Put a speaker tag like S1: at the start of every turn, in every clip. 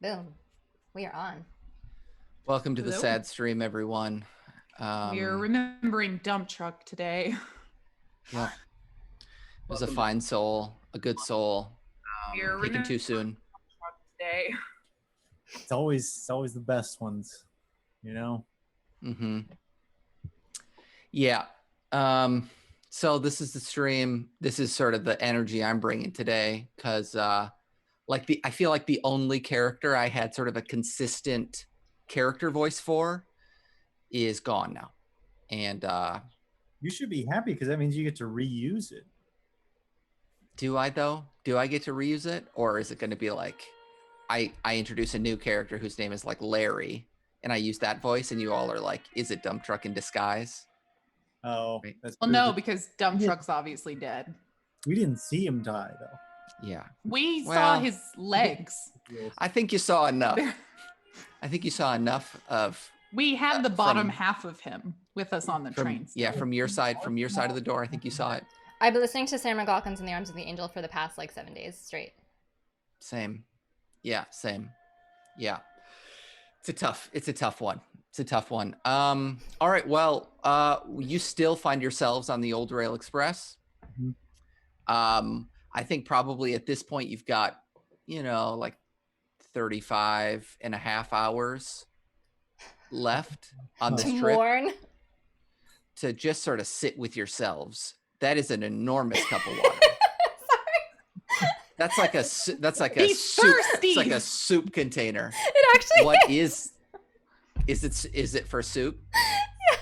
S1: Boom. We are on.
S2: Welcome to the
S3: Hello.
S2: sad stream, everyone.
S3: We're remembering Dump Truck today.
S2: Yep. It was a fine soul, a good soul.
S3: We're
S2: Taken too soon.
S3: Dump Truck today.
S4: It's always the best ones, you know.
S2: Mm-hmm. Yeah. So this is the stream. This is sort of the energy I'm bringing today, because I feel like the only character I had sort of a consistent character voice for is gone now, and
S4: You should be happy because that means you get to reuse it.
S2: do I though? Do I get to reuse it, or is it going to be like I introduce a new character whose name is like Larry, and I use that voice, and you all are like, is it Dump Truck in disguise?
S4: Oh,
S2: Right.
S4: that's
S3: Well,
S4: true.
S3: no, because Dump Truck's obviously dead.
S4: We didn't see him die though.
S2: Yeah.
S3: We saw
S2: Well,
S3: his legs.
S2: I think you saw enough.
S3: There-
S2: I think you saw enough of
S3: We had the bottom
S2: from-
S3: half of him with us on the train.
S2: yeah, from your side of the door. I think you saw it.
S1: I've been listening to Sarah McLachlan's In the Arms of the Angel for the past like 7 days straight.
S2: Same. Yeah, same. Yeah. It's a tough one. It's a tough one. All right. Well, you still find yourselves on the Old Rail Express.
S4: Mhm.
S2: I think probably at this point you've got, like 35 and a half hours left on this
S1: To
S2: trip
S1: mourn.
S2: to just sort of sit with yourselves. That is an enormous cup of water.
S1: Sorry.
S2: That's like a
S3: He's
S2: soup.
S3: thirsty.
S2: It's like a soup container.
S1: It actually
S2: What
S1: is.
S2: is it for soup?
S1: Yeah.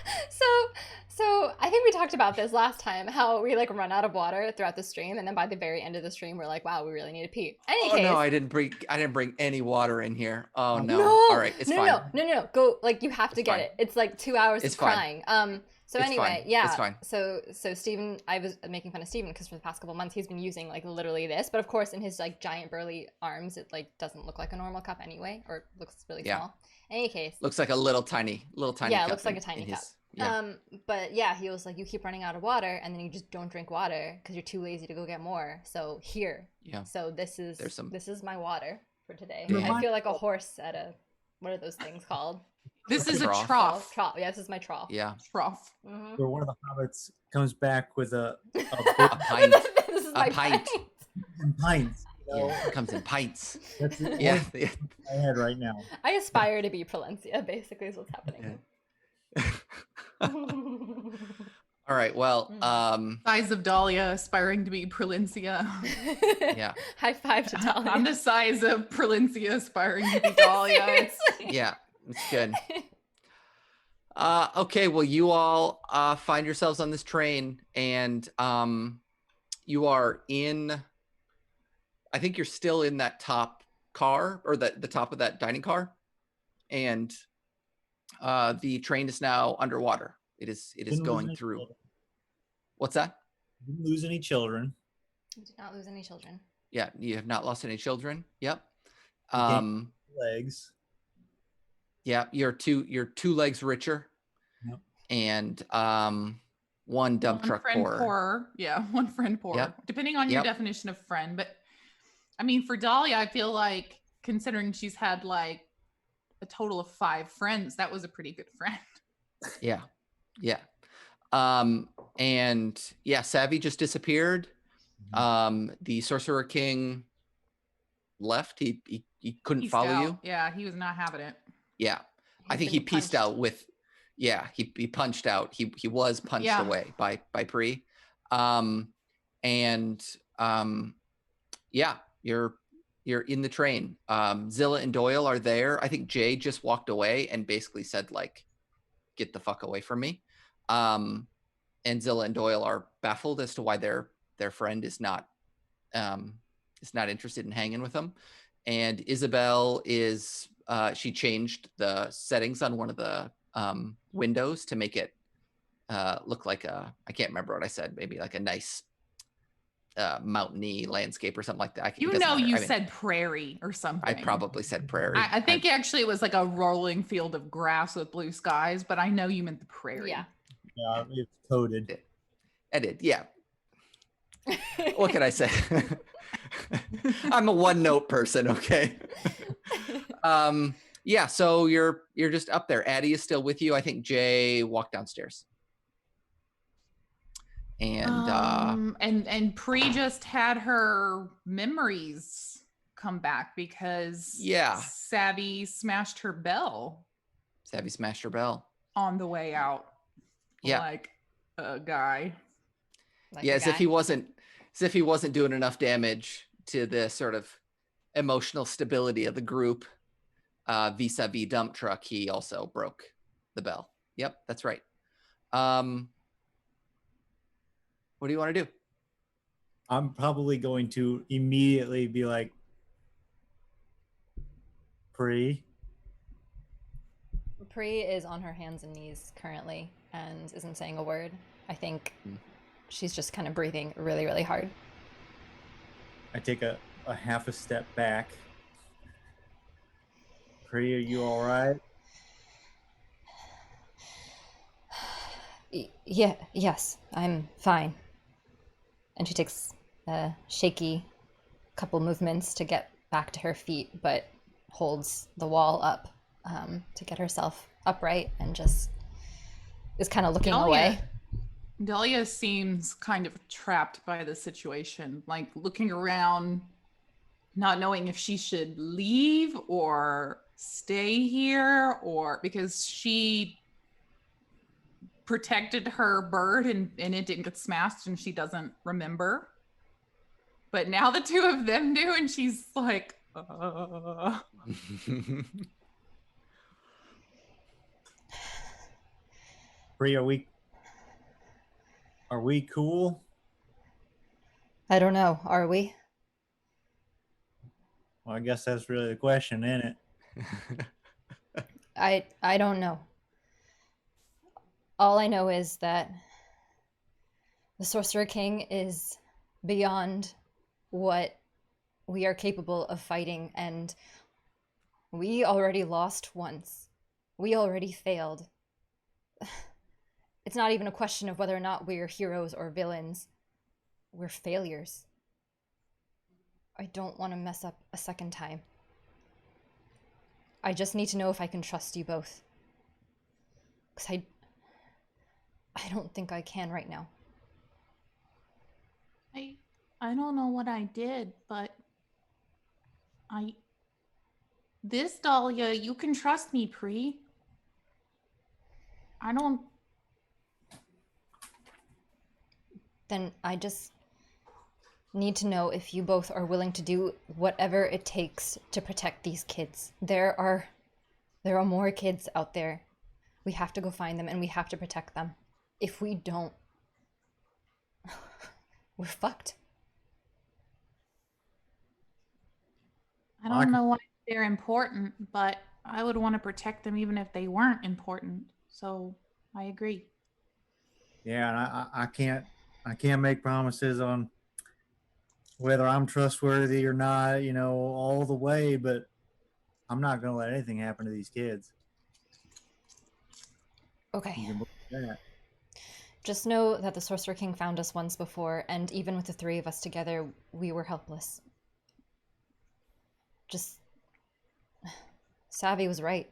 S1: So I think we talked about this last time, how we like run out of water throughout the stream, and then by the very end of the stream, we're like, wow, we really need to pee. Any
S2: Oh
S1: case.
S2: no, I didn't bring any water in here. Oh no.
S1: No.
S2: All right, it's fine.
S1: No. Go, like, you have to
S2: It's
S1: get
S2: fine.
S1: it. It's like 2 hours
S2: It's
S1: of
S2: fine.
S1: crying. So
S2: It's
S1: anyway,
S2: fine.
S1: yeah.
S2: It's fine.
S1: So Steven, I was making fun of Steven because for the past couple months he's been using like literally this, but of course in his like giant burly arms it like doesn't look like a normal cup anyway, or looks really
S2: Yeah.
S1: small. In any case.
S2: Looks like a little tiny
S1: Yeah, it
S2: cup
S1: looks like
S2: in-
S1: a tiny
S2: in
S1: cup.
S2: his- yeah.
S1: But yeah, he was like, you keep running out of water and then you just don't drink water because you're too lazy to go get more. So here.
S2: Yeah.
S1: So this is
S2: There's
S1: this is my water for today.
S2: Yeah.
S1: I feel like a horse at a, what are those things called?
S3: This is a
S2: Trough.
S3: trough.
S1: Trough. Yeah, this is my trough.
S2: Yeah.
S3: Trough.
S1: Mhm.
S4: Where one of the hobbits comes back with a
S2: A
S4: big
S2: pint.
S1: This is
S2: A
S1: my
S2: pint.
S4: pints. You know?
S2: Yeah. It comes in pints.
S4: That's the
S2: Yeah.
S4: voice I had right now.
S1: I aspire to be Prelencia, basically, is what's happening.
S2: All right. Well,
S3: Size of Dahlia, aspiring to be Prelencia.
S2: yeah.
S1: High five to Dahlia.
S3: I'm the size of Prelencia, aspiring to be Dahlia.
S1: Seriously.
S2: Yeah. It's good. Okay, well, you all find yourselves on this train, and you are in. I think you're still in that top car, or the top of that dining car, and the train is now underwater. It is
S4: Didn't lose
S2: going
S4: any
S2: through.
S4: children.
S2: What's that?
S4: Didn't lose any children.
S1: You did not lose any children.
S2: Yeah, you have not lost any children. Yep.
S4: gained Legs.
S2: Yeah, you're two legs richer,
S4: Yep.
S2: and one dump
S3: One
S2: truck
S3: friend
S2: poorer.
S3: poorer. Yeah, one friend poorer.
S2: Yep.
S3: Depending on your
S2: Yep.
S3: definition of friend. But I mean, for Dahlia, I feel like considering she's had like a total of 5 friends, that was a pretty good friend.
S2: Yeah. Yeah. And yeah, Savvy just disappeared. The Sorcerer King left. He couldn't
S3: Peaced
S2: follow
S3: out.
S2: you.
S3: Yeah, he was not having it.
S2: Yeah. I
S1: He's
S2: think he
S1: been
S2: pieced
S1: punched.
S2: out with he punched out. He was punched
S3: Yeah.
S2: away by Pre. Yeah, you're in the train. Zilla and Doyle are there. I think Jay just walked away and basically said like, get the fuck away from me. And Zilla and Doyle are baffled as to why their friend is not interested in hanging with them. And Isabel is she changed the settings on one of the windows to make it look like I can't remember what I said, maybe like a nice mountainy landscape or something like that.
S3: You
S2: It doesn't
S3: know,
S2: matter.
S3: you
S2: I mean,
S3: said prairie or something.
S2: I probably said prairie.
S3: I think actually it was like a rolling field of grass with blue skies, but I know you meant the prairie.
S1: Yeah.
S4: Yeah, it's coded.
S2: I did, yeah. What can I say? I'm a one note person, okay? Yeah, so you're just up there. Addie is still with you. I think Jay walked downstairs. And
S3: and Pre just had her memories come back because
S2: yeah,
S3: Savvy smashed her bell
S2: Savvy smashed her bell.
S3: on the way out.
S2: Yeah.
S3: Like a guy.
S1: Like
S2: Yeah,
S1: a
S2: as if
S1: guy.
S2: he wasn't doing enough damage to the sort of emotional stability of the group vis-a-vis dump truck. He also broke the bell. Yep, that's right. What do you want to do?
S4: I'm probably going to immediately be like, Pre.
S1: Pri is on her hands and knees currently and isn't saying a word. I think she's just kind of breathing really, really hard.
S4: I take a half a step back. Pre, are you all right?
S1: Yeah, yes, I'm fine. And she takes a shaky couple movements to get back to her feet, but holds the wall up to get herself upright and just is kind of looking away.
S3: Dahlia seems kind of trapped by the situation, like looking around, not knowing if she should leave or stay here, or because she protected her bird and it didn't get smashed and she doesn't remember. But now the two of them do, and she's like,
S4: Pre, are we cool?
S1: I don't know, are we?
S4: Well, I guess that's really the question, isn't it?
S1: I don't know. All I know is that the Sorcerer King is beyond what we are capable of fighting, and we already lost once. We already failed. It's not even a question of whether or not we're heroes or villains. We're failures. I don't want to mess up a second time. I just need to know if I can trust you both. Because I don't think I can right now.
S3: I don't know what I did, but this Dahlia, you can trust me, Pre. I don't.
S1: Then I just need to know if you both are willing to do whatever it takes to protect these kids. There are more kids out there. We have to go find them and we have to protect them. If we don't, we're fucked.
S3: I don't know why they're important, but I would want to protect them even if they weren't important. So I agree.
S4: Yeah, and I can't make promises on whether I'm trustworthy or not, all the way, but I'm not going to let anything happen to these kids.
S1: Okay.
S4: You can believe that.
S1: Just know that the Sorcerer King found us once before, and even with the three of us together, we were helpless. Savvy was right.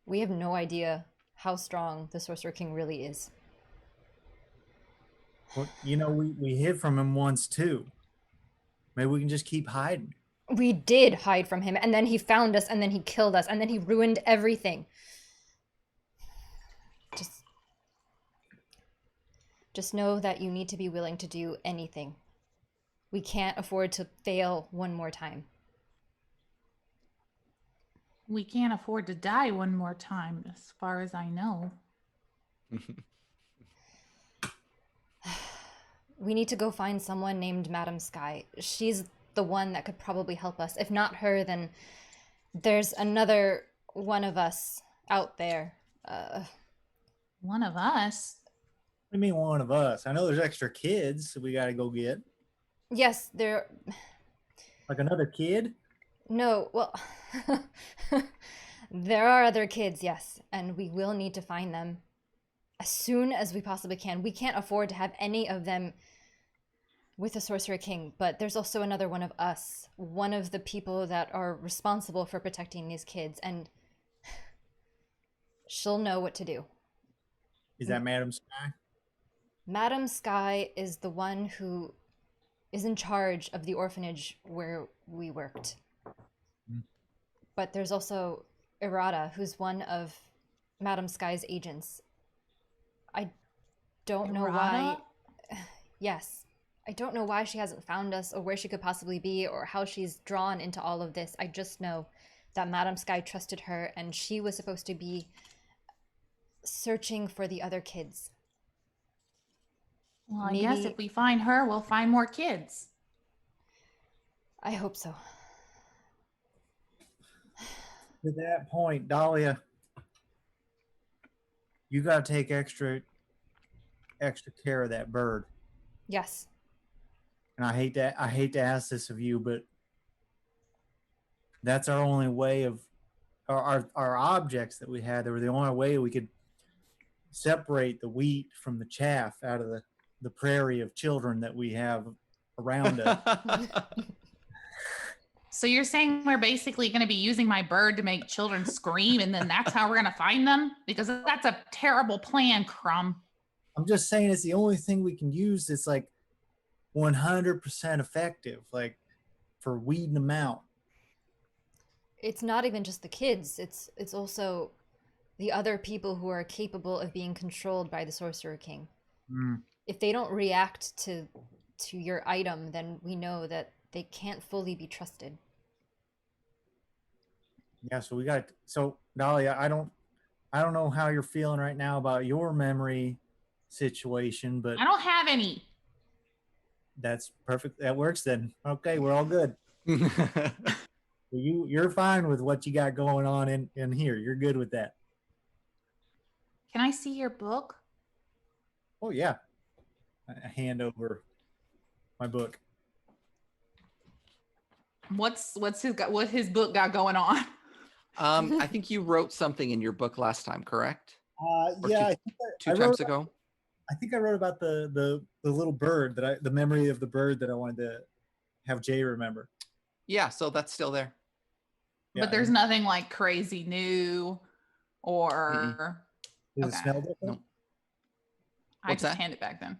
S1: We have no idea how strong the Sorcerer King really is.
S4: Well, we hid from him once too. Maybe we can just keep hiding.
S1: We did hide from him, and then he found us, and then he killed us, and then he ruined everything. Just know that you need to be willing to do anything. We can't afford to fail one more time.
S3: We can't afford to die one more time, as far as I know.
S1: We need to go find someone named Madam Sky. She's the one that could probably help us. If not her, then there's another one of us out there.
S3: One of us?
S4: What do you mean one of us? I know there's extra kids we got to go get.
S1: Yes, there...
S4: Like another kid?
S1: No, well... There are other kids, yes, and we will need to find them as soon as we possibly can. We can't afford to have any of them with the Sorcerer King, but there's also another one of us, one of the people that are responsible for protecting these kids, and she'll know what to do.
S4: Is that Madam Sky?
S1: Madam Sky is the one who is in charge of the orphanage where we worked. But there's also Irada, who's one of Madam Sky's agents. I don't know why. Yes. I don't know why she hasn't found us or where she could possibly be or how she's drawn into all of this. I just know that Madam Sky trusted her and she was supposed to be searching for the other kids.
S3: Well, I guess if we find her, we'll find more kids.
S1: I hope so.
S4: To that point, Dahlia, you got to take extra care of that bird.
S1: Yes.
S4: And I hate to ask this of you, but that's our only way of our objects that we had. They were the only way we could separate the wheat from the chaff out of the prairie of children that we have around us.
S3: So you're saying we're basically going to be using my bird to make children scream, and then that's how we're going to find them? Because that's a terrible plan, Krum.
S4: I'm just saying it's the only thing we can use that's like 100% effective, like for weeding them out.
S1: It's not even just the kids. It's also the other people who are capable of being controlled by the Sorcerer King. If they don't react to your item, then we know that they can't fully be trusted.
S4: Yeah, so Dahlia, I don't know how you're feeling right now about your memory situation, but
S3: I don't have any.
S4: That's perfect. That works then. Okay, we're all good. You're fine with what you got going on in here. You're good with that.
S3: Can I see your book?
S4: Oh yeah. I hand over my book.
S3: What his book got going on?
S2: I think you wrote something in your book last time, correct?
S4: Yeah,
S2: two times ago.
S4: I think I wrote about the little bird the memory of the bird that I wanted to have Jay remember.
S2: Yeah, so that's still there.
S3: But there's nothing like crazy new or
S4: Does it smell different?
S2: No.
S3: I just hand it back then.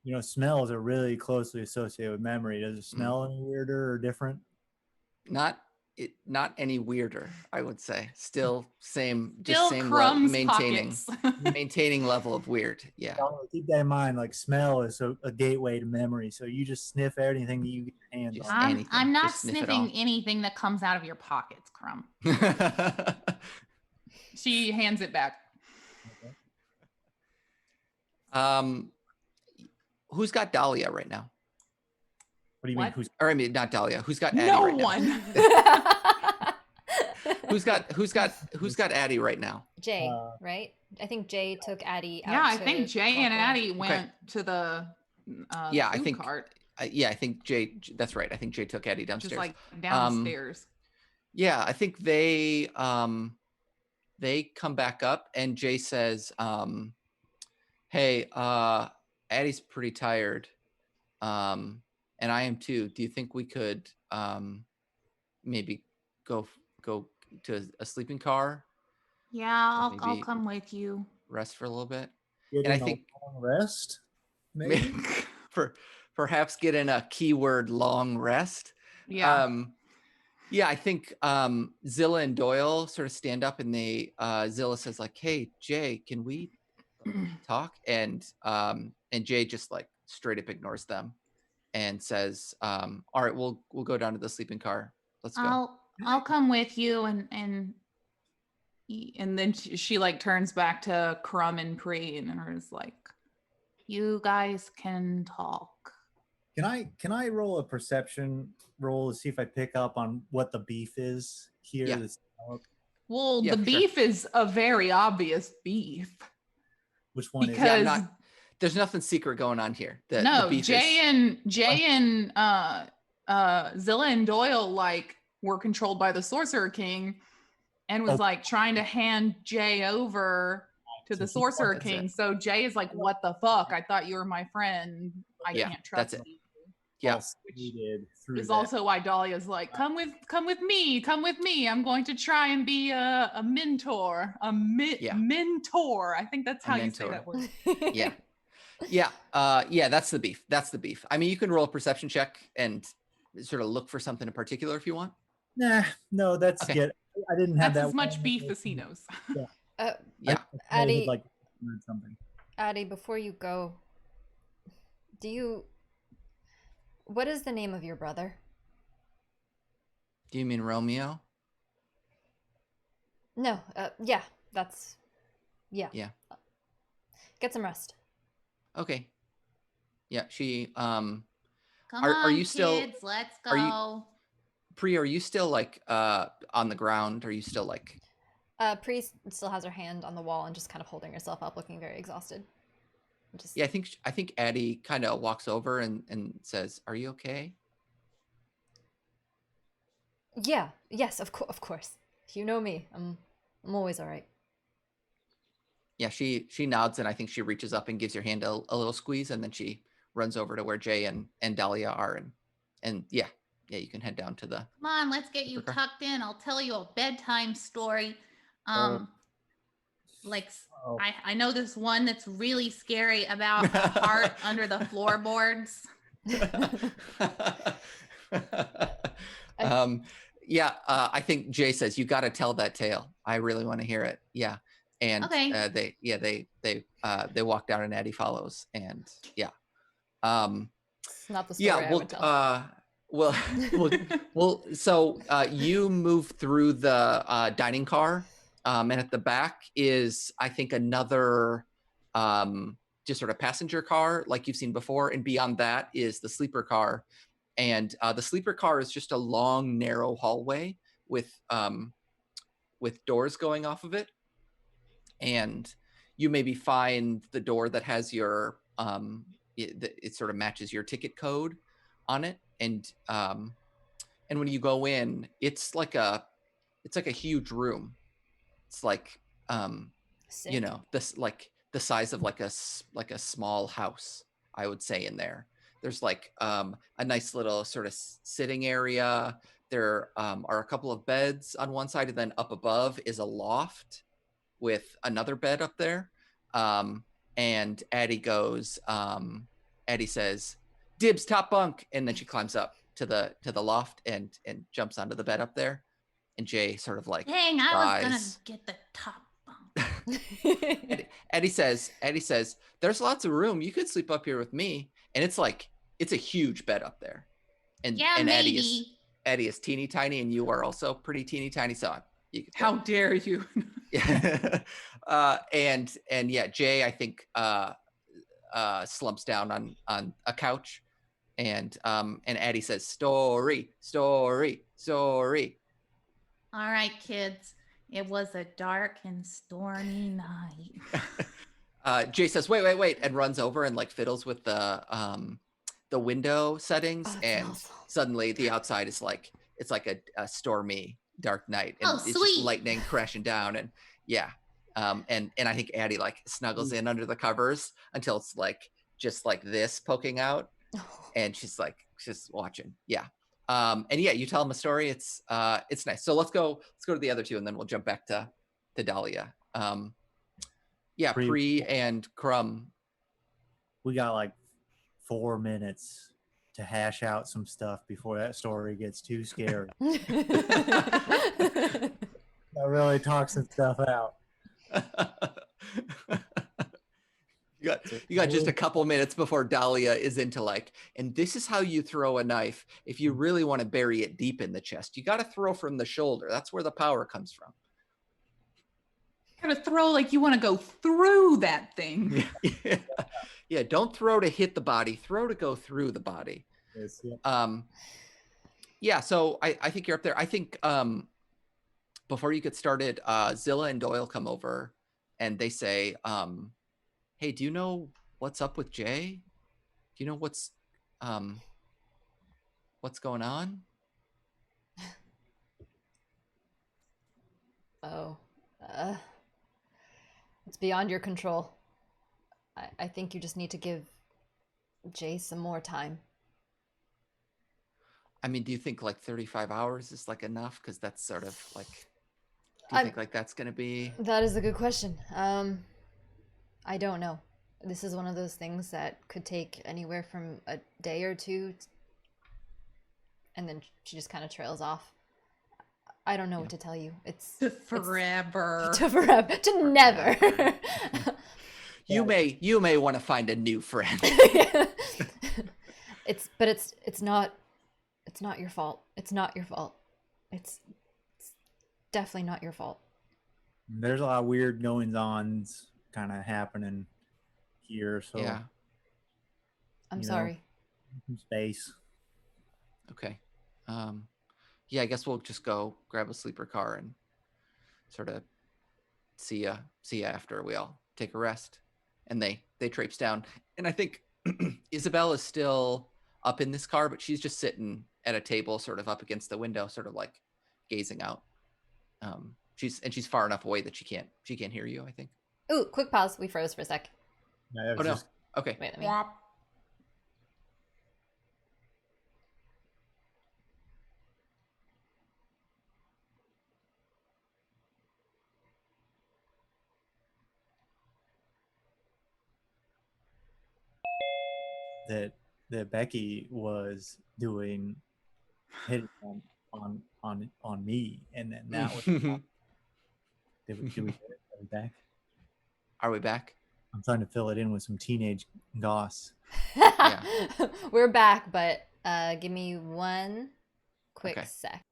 S4: You know, smells are really closely associated with memory. Does it smell any weirder or different?
S2: Not any weirder, I would say. Still same maintaining level of weird. Yeah.
S4: Keep that in mind. Like smell is a gateway to memory. So you just sniff everything that you get your hands on.
S3: I'm not sniffing anything that comes out of your pockets, Krum. She hands it back.
S2: Okay. Who's got Dahlia right now?
S4: What do you mean?
S2: I mean, not Dahlia. Who's got Addie
S3: no
S2: right
S3: one.
S2: Now? Who's got Addie right now?
S1: Jay, right? I think Jay took Addie out.
S3: Yeah, I think Jay and Addie went to the
S2: I think
S3: cart.
S2: I think Jay. That's right. I think Jay took Addie downstairs.
S3: Just like downstairs.
S2: Yeah, I think they come back up and Jay says, "Hey, Addie's pretty tired, and I am too. Do you think we could maybe go to a sleeping car?
S3: Yeah, I'll come with you.
S2: Rest for a little bit,
S4: and I think
S2: rest, maybe perhaps get in a keyword long rest.
S3: Yeah."
S2: Yeah, I think Zilla and Doyle sort of stand up and Zilla says like, "Hey, Jay, can we talk?" And Jay just like straight up ignores them and says, "All right, we'll go down to the sleeping car. Let's go."
S3: I'll come with you and then she like turns back to Krum and Pre and is like, "You guys can talk."
S4: Can I roll a perception roll to see if I pick up on what the beef is here?
S2: Yeah.
S3: Well, the beef is a very obvious beef.
S4: Which one
S3: because
S4: is it?
S2: There's nothing secret going on here.
S3: The beef Jay and Zilla and Doyle like were controlled by the Sorcerer King and was like trying to hand Jay over to the Sorcerer King. So Jay is like, "What the fuck? I thought you were my friend. I can't trust you."
S2: Yeah.
S4: pulse needed through
S3: Is
S4: that.
S3: also why Dahlia's like, come with me. I'm going to try and be a mentor,
S2: Yeah.
S3: mentor. I think that's
S2: A
S3: how you say
S2: mentor.
S3: that word.
S2: Yeah. Yeah, that's the beef. That's the beef. I mean, you can roll a perception check and sort of look for something in particular if you want.
S4: Nah, no, that's
S2: Okay.
S4: good. I didn't have
S3: That's
S4: that
S3: as much
S4: one.
S3: beef as he knows.
S2: Yeah.
S4: I had
S1: Addie,
S4: like something.
S1: Addie, before you go, what is the name of your brother?
S2: Do you mean Romeo?
S1: No, yeah, that's, yeah.
S2: Yeah.
S1: Get some rest.
S2: Okay. Yeah, she
S5: Come
S2: are
S5: on,
S2: you still
S5: kids, let's
S2: are you-
S5: go.
S2: Pri, are you still like on the ground? Are you still like
S1: Priest still has her hand on the wall and just kind of holding herself up, looking very exhausted. Just,
S2: Yeah, I think Addie kind of walks over and says, "Are you okay?"
S1: yeah, yes, of course. You know me. I'm always all right.
S2: Yeah, she nods and I think she reaches up and gives your hand a little squeeze and then she runs over to where Jay and Dahlia are and yeah, you can head down to the
S5: Come on, let's get you
S2: Supercar.
S5: tucked in. I'll tell you a bedtime story.
S4: Oh.
S5: Like
S4: Oh.
S5: I know this one that's really scary about a heart under the floorboards.
S2: I think Jay says you got to tell that tale. I really want to hear it. Yeah, and
S5: Okay.
S2: they walk down and Addie follows, and
S1: It's not the story I would tell.
S2: So you move through the dining car, and at the back is I think another just sort of passenger car like you've seen before, and beyond that is the sleeper car. And the sleeper car is just a long, narrow hallway with doors going off of it. And you maybe find the door that has your it sort of matches your ticket code on it. And when you go in, it's like a huge room. It's like
S1: Sick.
S2: this like the size of like a small house, I would say, in there. There's like a nice little sort of sitting area. There are a couple of beds on one side, and then up above is a loft with another bed up there. And Addie says, "Dibs, top bunk," and then she climbs up to the loft and jumps onto the bed up there. And Jay sort of like
S5: Dang, I was gonna
S2: cries.
S5: get the top bunk.
S2: Eddie says, "There's lots of room. You could sleep up here with me." And it's a huge bed up there. And
S5: Yeah,
S2: and
S5: maybe.
S2: Eddie is teeny tiny, and you are also pretty teeny tiny. So you could
S3: How dare you?
S2: yeah. And yeah, Jay I think slumps down on a couch, and Addie says, "Story, story, story."
S5: All right, kids. It was a dark and stormy night.
S2: Jay says, "Wait," and runs over and like fiddles with the window settings,
S1: Oh,
S2: and
S1: awesome.
S2: suddenly the outside is like it's like a stormy dark night, and
S5: Oh,
S2: it's just
S5: sweet.
S2: lightning crashing down, and yeah, and I think Addie like snuggles in under the covers until it's like just like this poking out, and she's like just watching, yeah. And yeah, you tell them a story. It's nice. So let's go to the other two, and then we'll jump back to Dahlia. Yeah, Pri and Krum.
S4: We got like 4 minutes to hash out some stuff before that story gets too scary. I really talk some stuff out.
S2: You got just a couple minutes before Dahlia is into like, and this is how you throw a knife. If you really want to bury it deep in the chest, you got to throw from the shoulder. That's where the power comes from.
S3: Gotta throw like you want to go through that thing.
S2: Yeah. Don't throw to hit the body. Throw to go through the body.
S4: Yes, yeah.
S2: Yeah. So I think you're up there. I think before you get started, Zilla and Doyle come over, and they say, "Hey, do you know what's up with Jay? Do you know what's going on?"
S1: Oh, it's beyond your control. I think you just need to give Jay some more time.
S2: I mean, do you think like 35 hours is like enough? Because that's sort of like, do you
S1: I'm-
S2: think like that's gonna be?
S1: That is a good question. I don't know. This is one of those things that could take anywhere from a day or two, and then she just kind of trails off. I don't know what to tell you. It's
S3: To forever.
S1: to forever, to never.
S2: You may want to find a new friend.
S1: It's not your fault. It's not your fault. It's definitely not your fault.
S4: There's a lot of weird goings-ons kind of happening here. So
S2: Yeah.
S1: I'm
S4: You know.
S1: sorry.
S4: some space.
S2: Okay. Yeah, I guess we'll just go grab a sleeper car and sort of see ya after we all take a rest. And they traipse down. And I think Isabel is still up in this car, but she's just sitting at a table sort of up against the window, sort of like gazing out. She's far enough away that she can't hear you, I think.
S1: Ooh, quick pause. We froze for a sec.
S4: Yeah, that
S2: Oh
S4: was
S2: no.
S4: just-
S2: Okay.
S1: Wait, let me.
S5: Yep.
S4: that Becky was doing hitting on me, and then that was did we get it? Are we back?
S2: Are we back?
S4: I'm trying to fill it in with some teenage goss.
S2: Yeah.
S1: We're back, but give me one quick
S2: Okay.
S1: sec.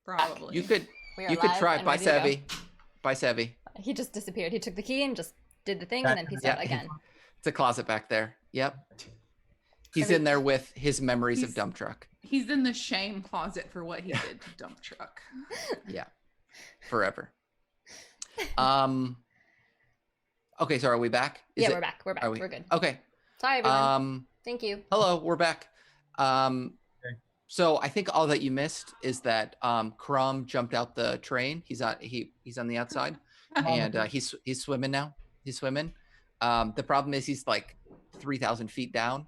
S3: Probably.
S2: You could
S1: We are
S2: you could
S1: live
S2: try.
S1: and
S2: Bye,
S1: ready to go.
S2: Savvy. Bye, Savvy.
S1: He just disappeared. He took the key and just did the thing and then peaced
S2: Yeah.
S1: out again.
S2: It's a closet back there. Yep. He's
S1: Every-
S2: in there with his memories of
S3: He's-
S2: dump truck.
S3: He's in the shame closet for what he did to dump truck.
S2: Yeah. Forever. Okay, so are we back?
S1: Yeah, we're back. We're back.
S2: Are we?
S1: We're good.
S2: Okay.
S1: Sorry, everyone. Thank you.
S2: Hello, we're back. So I think all that you missed is that Krum jumped out the train. He's on the outside, and he's swimming now. He's swimming. The problem is he's like 3,000 feet down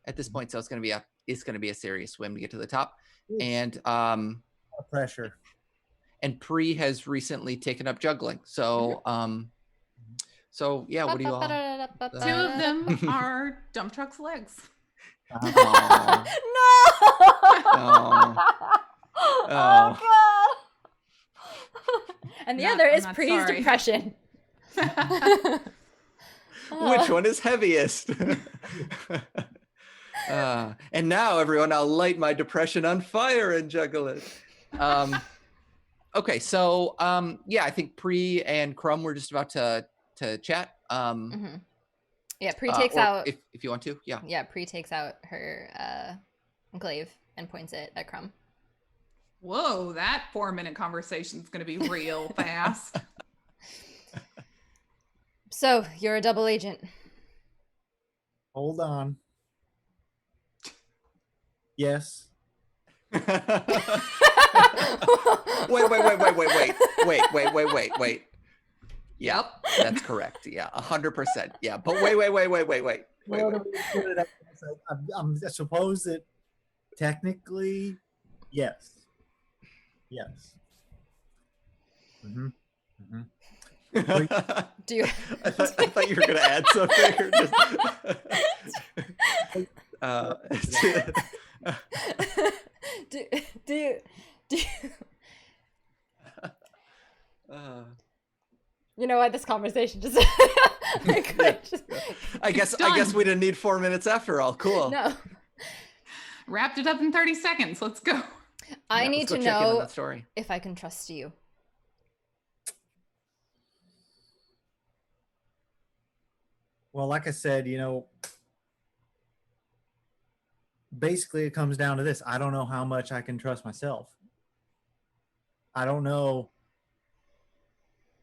S2: at this point, so it's gonna be a serious swim to get to the top. And
S4: Pressure.
S2: and Pre has recently taken up juggling. So so yeah, what do you all?
S3: Two of them are dump truck's legs.
S2: Aw.
S1: No!
S2: Oh.
S1: God! And the
S3: Not-
S1: other
S3: I'm
S1: is
S3: not
S1: Pre's
S3: sorry.
S1: depression.
S2: Which one is heaviest? And now, everyone, I'll light my depression on fire and juggle it. Okay, so yeah, I think Pre and Krum were just about to chat.
S1: Mhm. Yeah, Pre takes
S2: or
S1: out.
S2: if you want to, yeah.
S1: Yeah, Pre takes out her glaive and points it at Krum.
S3: Whoa, that 4-minute conversation is going to be real fast.
S1: So you're a double agent.
S4: Hold on. Yes.
S2: Wait. Yeah, that's correct. Yeah, 100%. Yeah, but wait.
S4: I suppose that technically, yes. Mm-hmm.
S1: Do you
S2: I thought you were gonna add something or just.
S1: do you you know what, this conversation just
S2: I guess we didn't need 4 minutes after all. Cool.
S1: No.
S3: Wrapped it up in 30 seconds. Let's go.
S1: I need
S2: let's go
S1: to
S2: check in on
S1: know
S2: that story.
S1: if I can trust you.
S4: Well, like I said, basically it comes down to this. I don't know how much I can trust myself. I don't know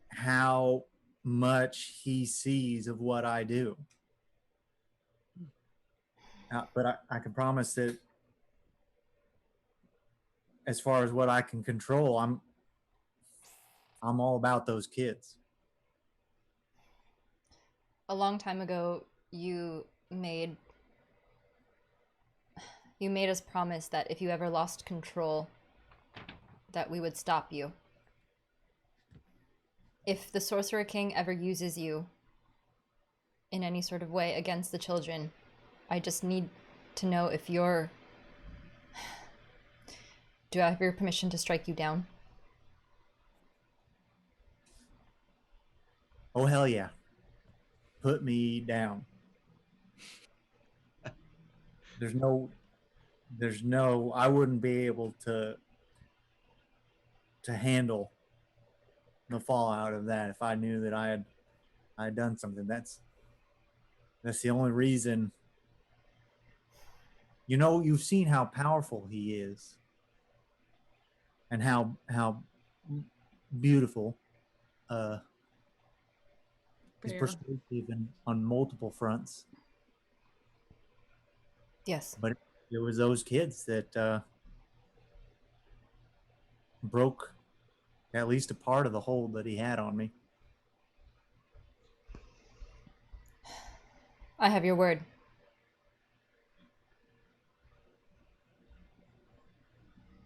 S4: how much he sees of what I do. But I can promise that as far as what I can control, I'm all about those kids.
S1: A long time ago, you made us promise that if you ever lost control, that we would stop you. If the Sorcerer King ever uses you in any sort of way against the children, I just need to know if you're... Do I have your permission to strike you down?
S4: Oh, hell yeah. Put me down. There's no, I wouldn't be able to handle the fallout of that if I knew that I had done something. That's the only reason. You've seen how powerful he is and how beautiful. He's persuasive on multiple fronts.
S1: Yes.
S4: But it was those kids that broke at least a part of the hold that he had on me.
S1: I have your word.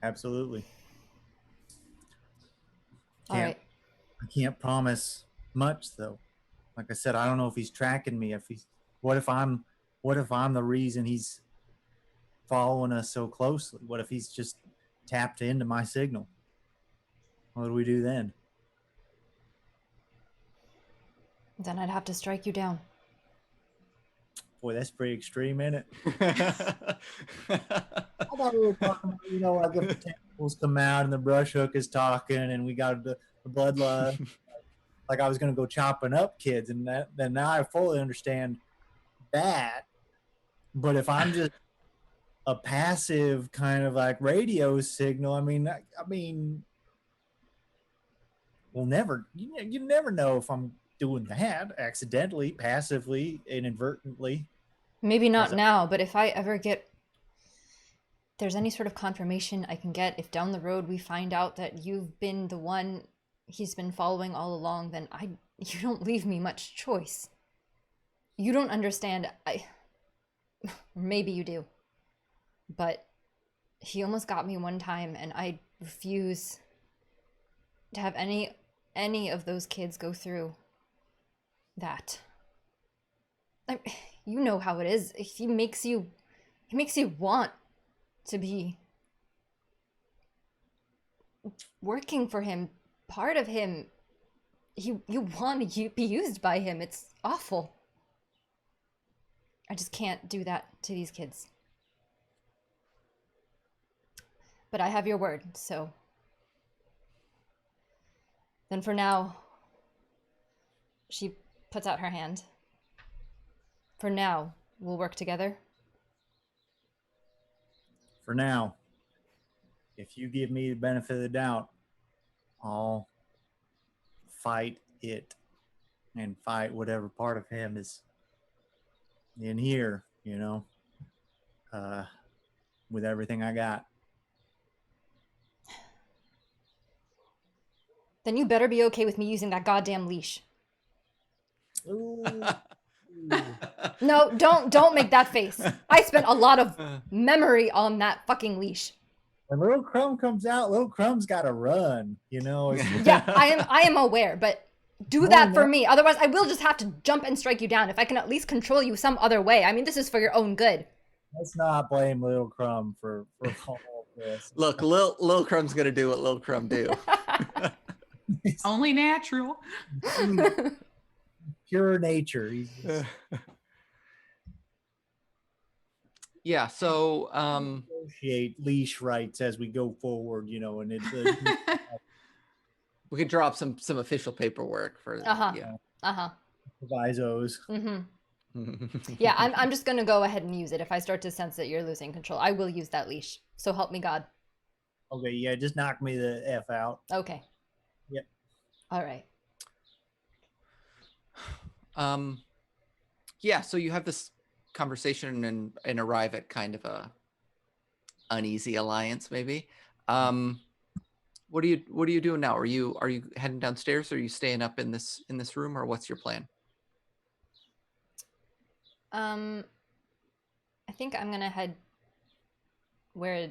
S4: Absolutely.
S1: All right.
S4: I can't promise much though. Like I said, I don't know if he's tracking me. What if I'm the reason he's following us so closely? What if he's just tapped into my signal? What do we do then?
S1: Then I'd have to strike you down.
S4: Boy, that's pretty extreme, isn't it? I thought we were talking about, like if the tentacles come out and the brush hook is talking and we got the bloodlust. Like I was going to go chopping up kids, and then now I fully understand that. But if I'm just a passive kind of like radio signal, I mean, we'll never, you never know if I'm doing that accidentally, passively, inadvertently.
S1: Maybe not now, but if I ever there's any sort of confirmation I can get, if down the road we find out that you've been the one he's been following all along, then you don't leave me much choice. You don't understand. Maybe you do. But he almost got me one time, and I refuse to have any of those kids go through that. You know how it is. He makes you want to be working for him, part of him. You want to be used by him. It's awful. I just can't do that to these kids. But I have your word, so then for now, she puts out her hand. For now, we'll work together.
S4: For now, if you give me the benefit of the doubt, I'll fight it and fight whatever part of him is in here, with everything I got.
S1: Then you better be okay with me using that goddamn leash.
S4: Ooh.
S1: No, don't make that face. I spent a lot of memory on that fucking leash.
S4: When little Krum comes out, little Krum's got to run. You know,
S1: Yeah, I am aware, but do
S4: No,
S1: that for
S4: no.
S1: me. Otherwise, I will just have to jump and strike you down if I can at least control you some other way. I mean, this is for your own good.
S4: let's not blame little Krum for all of this.
S2: Look, Lil Crumb's gonna do what Lil Crumb do.
S3: Only natural.
S4: Pure nature. He's just
S2: Yeah. So
S4: negotiate leash rights as we go forward. You know, and it's
S2: we could draw up some official paperwork for
S1: Uh-huh.
S4: provisos.
S1: Mm-hmm. Yeah, I'm just gonna go ahead and use it. If I start to sense that you're losing control, I will use that leash. So help me God.
S4: Okay, yeah, just knock me the F out.
S1: Okay.
S4: Yep.
S1: All right.
S2: Yeah, so you have this conversation and arrive at kind of a uneasy alliance, maybe. What are you doing now? Are you heading downstairs, or are you staying up in this room, or what's your plan?
S1: I think I'm gonna head where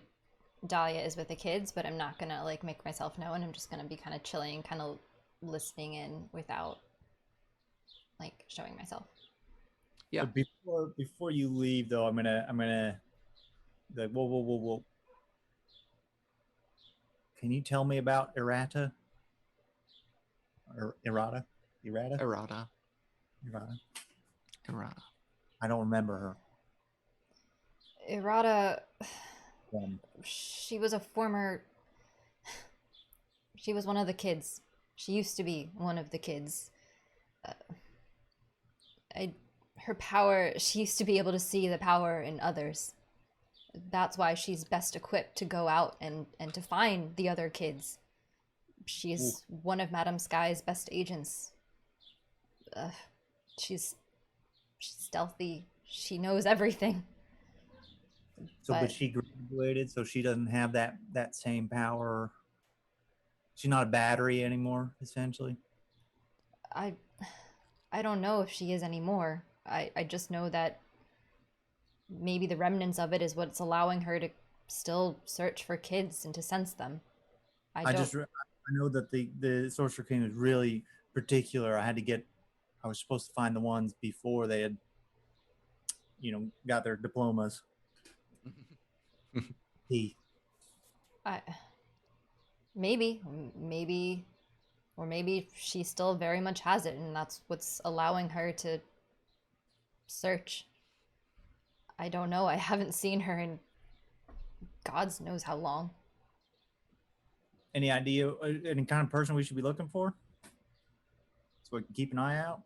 S1: Dahlia is with the kids, but I'm not gonna like make myself known. I'm just gonna be kind of chilling, kind of listening in without like showing myself.
S2: Yeah.
S4: But before you leave, though, I'm gonna like whoa. Can you tell me about Errata? Or Errata?
S2: Errata.
S4: I don't remember her.
S1: Irada, she was one of the kids. She used to be one of the kids. Her power, she used to be able to see the power in others. That's why she's best equipped to go out and to find the other kids. She's one of Madame Sky's best agents. She's stealthy. She knows everything.
S4: But she graduated, so she doesn't have that same power. She's not a battery anymore, essentially.
S1: I don't know if she is anymore. I just know that maybe the remnants of it is what's allowing her to still search for kids and to sense them. I
S4: know that the Sorcerer King was really particular. I was supposed to find the ones before they had, got their diplomas.
S1: Maybe, or maybe she still very much has it, and that's what's allowing her to search. I don't know. I haven't seen her in God knows how long.
S4: Any idea any kind of person we should be looking for, so we can keep an eye out?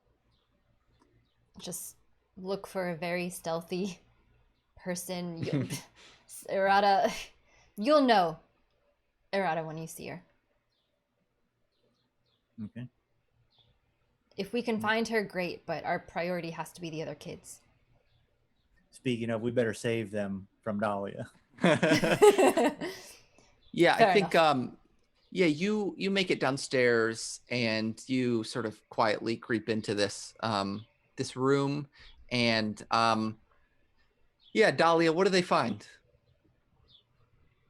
S1: Just look for a very stealthy person. Errata, you'll know Errata when you see her.
S4: Okay.
S1: If we can find her, great, but our priority has to be the other kids.
S4: Speaking of, we better save them from Dahlia.
S2: Yeah,
S1: Fair
S2: I think
S1: enough.
S2: You make it downstairs and you sort of quietly creep into this this room, and Dahlia, what do they find?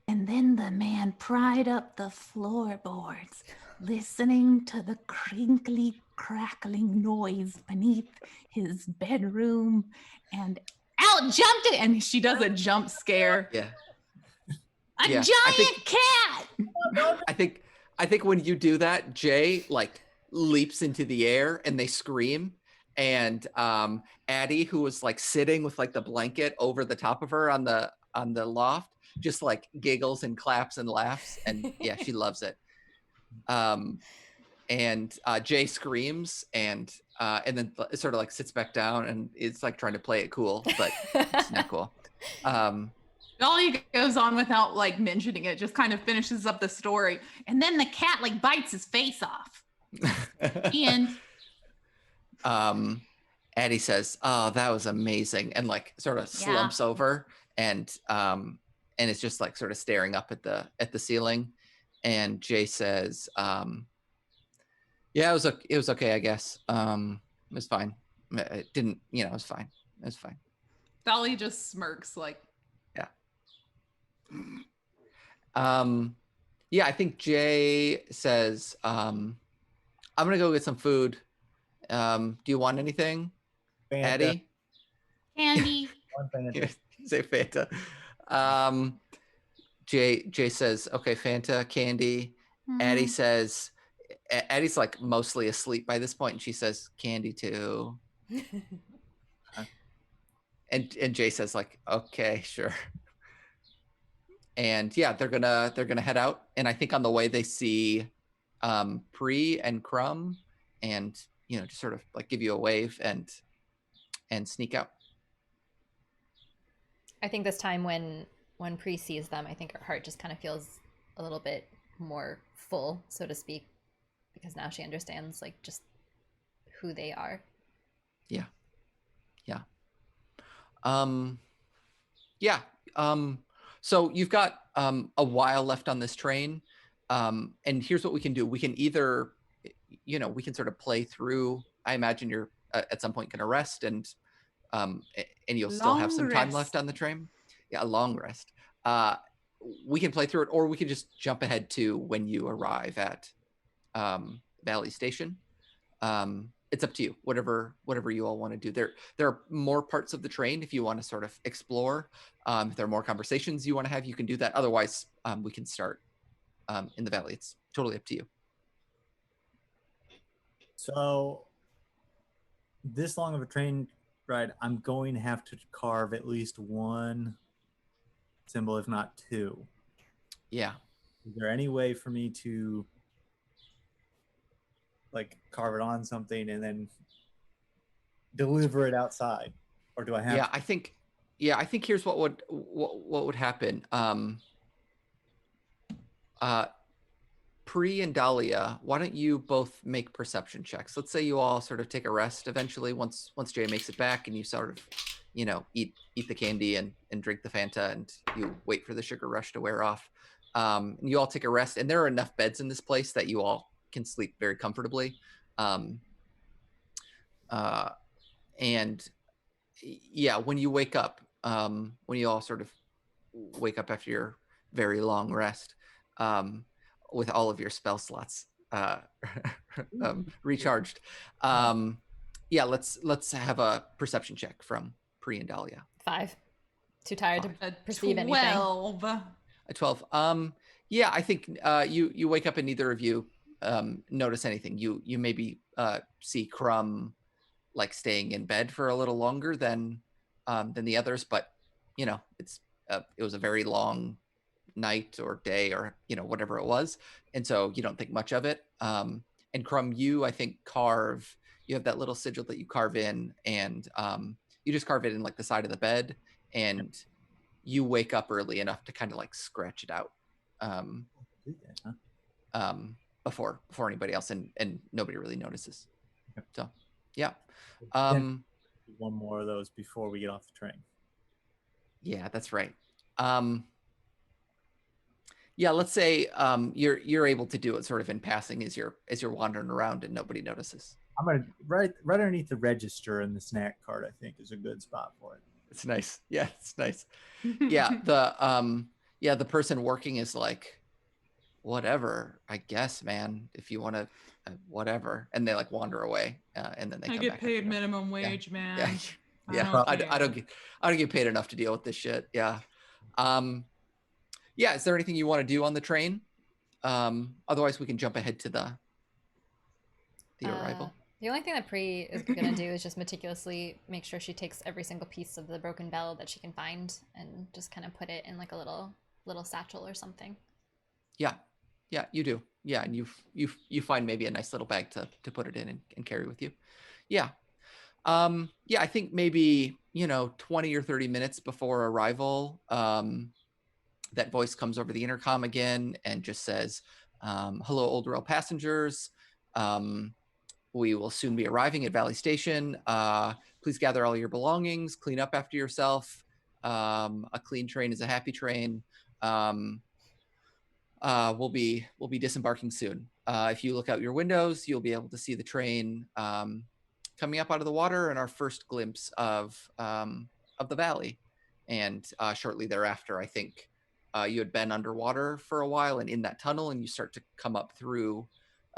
S5: And then the man pried up the floorboards, listening to the crinkly, crackling noise beneath his bedroom, and out jumped it. And she does a jump scare.
S2: Yeah.
S5: A giant cat.
S2: I think when you do that, Jay like leaps into the air and they scream. And Addie, who was like sitting with like the blanket over the top of her on the loft, just like giggles and claps and laughs, and yeah, she loves it. And Jay screams and then sort of like sits back down and it's like trying to play it cool, but it's not cool.
S3: Dahlia goes on without like mentioning it, just kind of finishes up the story, and then the cat like bites his face off. And
S2: Addie says, "Oh, that was amazing," and like sort of slumps over and it's just like sort of staring up at the ceiling. And Jay says, Yeah, it was okay, I guess. It was fine. It didn't, it was fine. It was fine.
S3: Dahlia just smirks like,
S2: Yeah. Yeah, I think Jay says, I'm gonna go get some food. Do you want anything,
S4: Fanta.
S2: Addie?
S5: Candy.
S4: One Fanta.
S2: Say Fanta. Jay says, okay, Fanta, candy. Addie
S5: Mhm.
S2: says, Addie's like mostly asleep by this point, and she says, candy too. And Jay says like, okay, sure. And yeah, they're gonna head out. And I think on the way they see Pre and Krum, and just sort of like give you a wave and sneak out.
S1: I think this time when Pre sees them, I think her heart just kind of feels a little bit more full, so to speak, because now she understands like just who they are.
S2: Yeah. Yeah. Yeah. So you've got a while left on this train. And here's what we can do. We can either, we can sort of play through. I imagine you're at some point going to rest and you'll still have some time left on the train. Yeah, a long rest. We can play through it, or we can just jump ahead to when you arrive at Valley Station. It's up to you. Whatever you all want to do. There are more parts of the train if you want to sort of explore. If there are more conversations you want to have, you can do that. Otherwise, we can start in the valley. It's totally up to you.
S4: So this long of a train ride, I'm going to have to carve at least one symbol, if not two.
S2: Yeah.
S4: Is there any way for me to like carve it on something and then deliver it outside, or do I have?
S2: Yeah, I think here's what would happen. Pre and Dahlia, why don't you both make perception checks? Let's say you all sort of take a rest eventually once Jay makes it back, and you sort of, eat the candy and drink the Fanta, and you wait for the sugar rush to wear off. And you all take a rest, and there are enough beds in this place that you all can sleep very comfortably. And yeah, when you wake up, when you all sort of wake up after your very long rest, with all of your spell slots recharged, yeah, let's have a perception check from Pre and Dahlia.
S1: 5. Too tired to
S3: a
S1: perceive
S3: 12.
S1: anything.
S2: A 12. Yeah, I think you wake up and neither of you notice anything. You maybe see Krum like staying in bed for a little longer than the others, but it was a very long night or day or whatever it was, and so you don't think much of it. And Krum, you I think you have that little sigil that you carve in, and you just carve it in like the side of the bed, and you wake up early enough to kind of like scratch it out before anybody else, and nobody really notices. So yeah.
S4: One more of those before we get off the train.
S2: Yeah, that's right. Yeah, let's say you're able to do it sort of in passing as you're wandering around and nobody notices.
S4: I'm gonna right underneath the register in the snack cart. I think is a good spot for it.
S2: It's nice. Yeah, it's nice. Yeah, the person working is like, whatever, I guess, man. If you want to, whatever, and they like wander away, and then they
S3: I
S2: come
S3: get
S2: back
S3: paid minimum wage, man.
S2: Yeah, yeah. I don't get paid enough to deal with this shit. Yeah. Yeah. Is there anything you want to do on the train? Otherwise, we can jump ahead to the arrival.
S1: The only thing that Pri is going to do is just meticulously make sure she takes every single piece of the broken bell that she can find and just kind of put it in like a little satchel or something.
S2: Yeah, you do. Yeah, and you find maybe a nice little bag to put it in and carry with you. Yeah. Yeah, I think maybe 20 or 30 minutes before arrival, that voice comes over the intercom again and just says, "Hello, Old Rail passengers. We will soon be arriving at Valley Station. Please gather all your belongings, clean up after yourself. A clean train is a happy train. will be disembarking soon. If you look out your windows, you'll be able to see the train coming up out of the water, and our first glimpse of the valley. And shortly thereafter, I think you had been underwater for a while, and in that tunnel, and you start to come up through.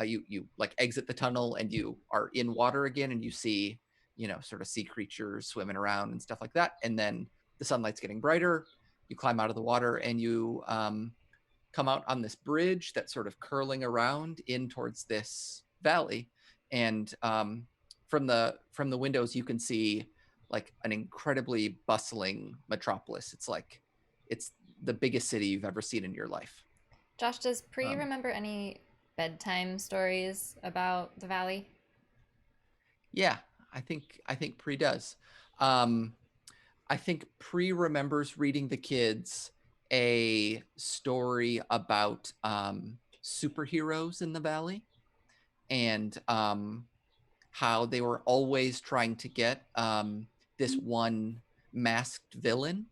S2: You like exit the tunnel, and you are in water again, and you see, sort of sea creatures swimming around and stuff like that. And then the sunlight's getting brighter. You climb out of the water, and you come out on this bridge that's sort of curling around in towards this valley. And from the windows, you can see like an incredibly bustling metropolis. It's the biggest city you've ever seen in your life.
S1: Josh, does Pri remember any bedtime stories about the valley?
S2: Yeah, I think Pri does. I think Pri remembers reading the kids a story about superheroes in the valley, and how they were always trying to get this one masked villain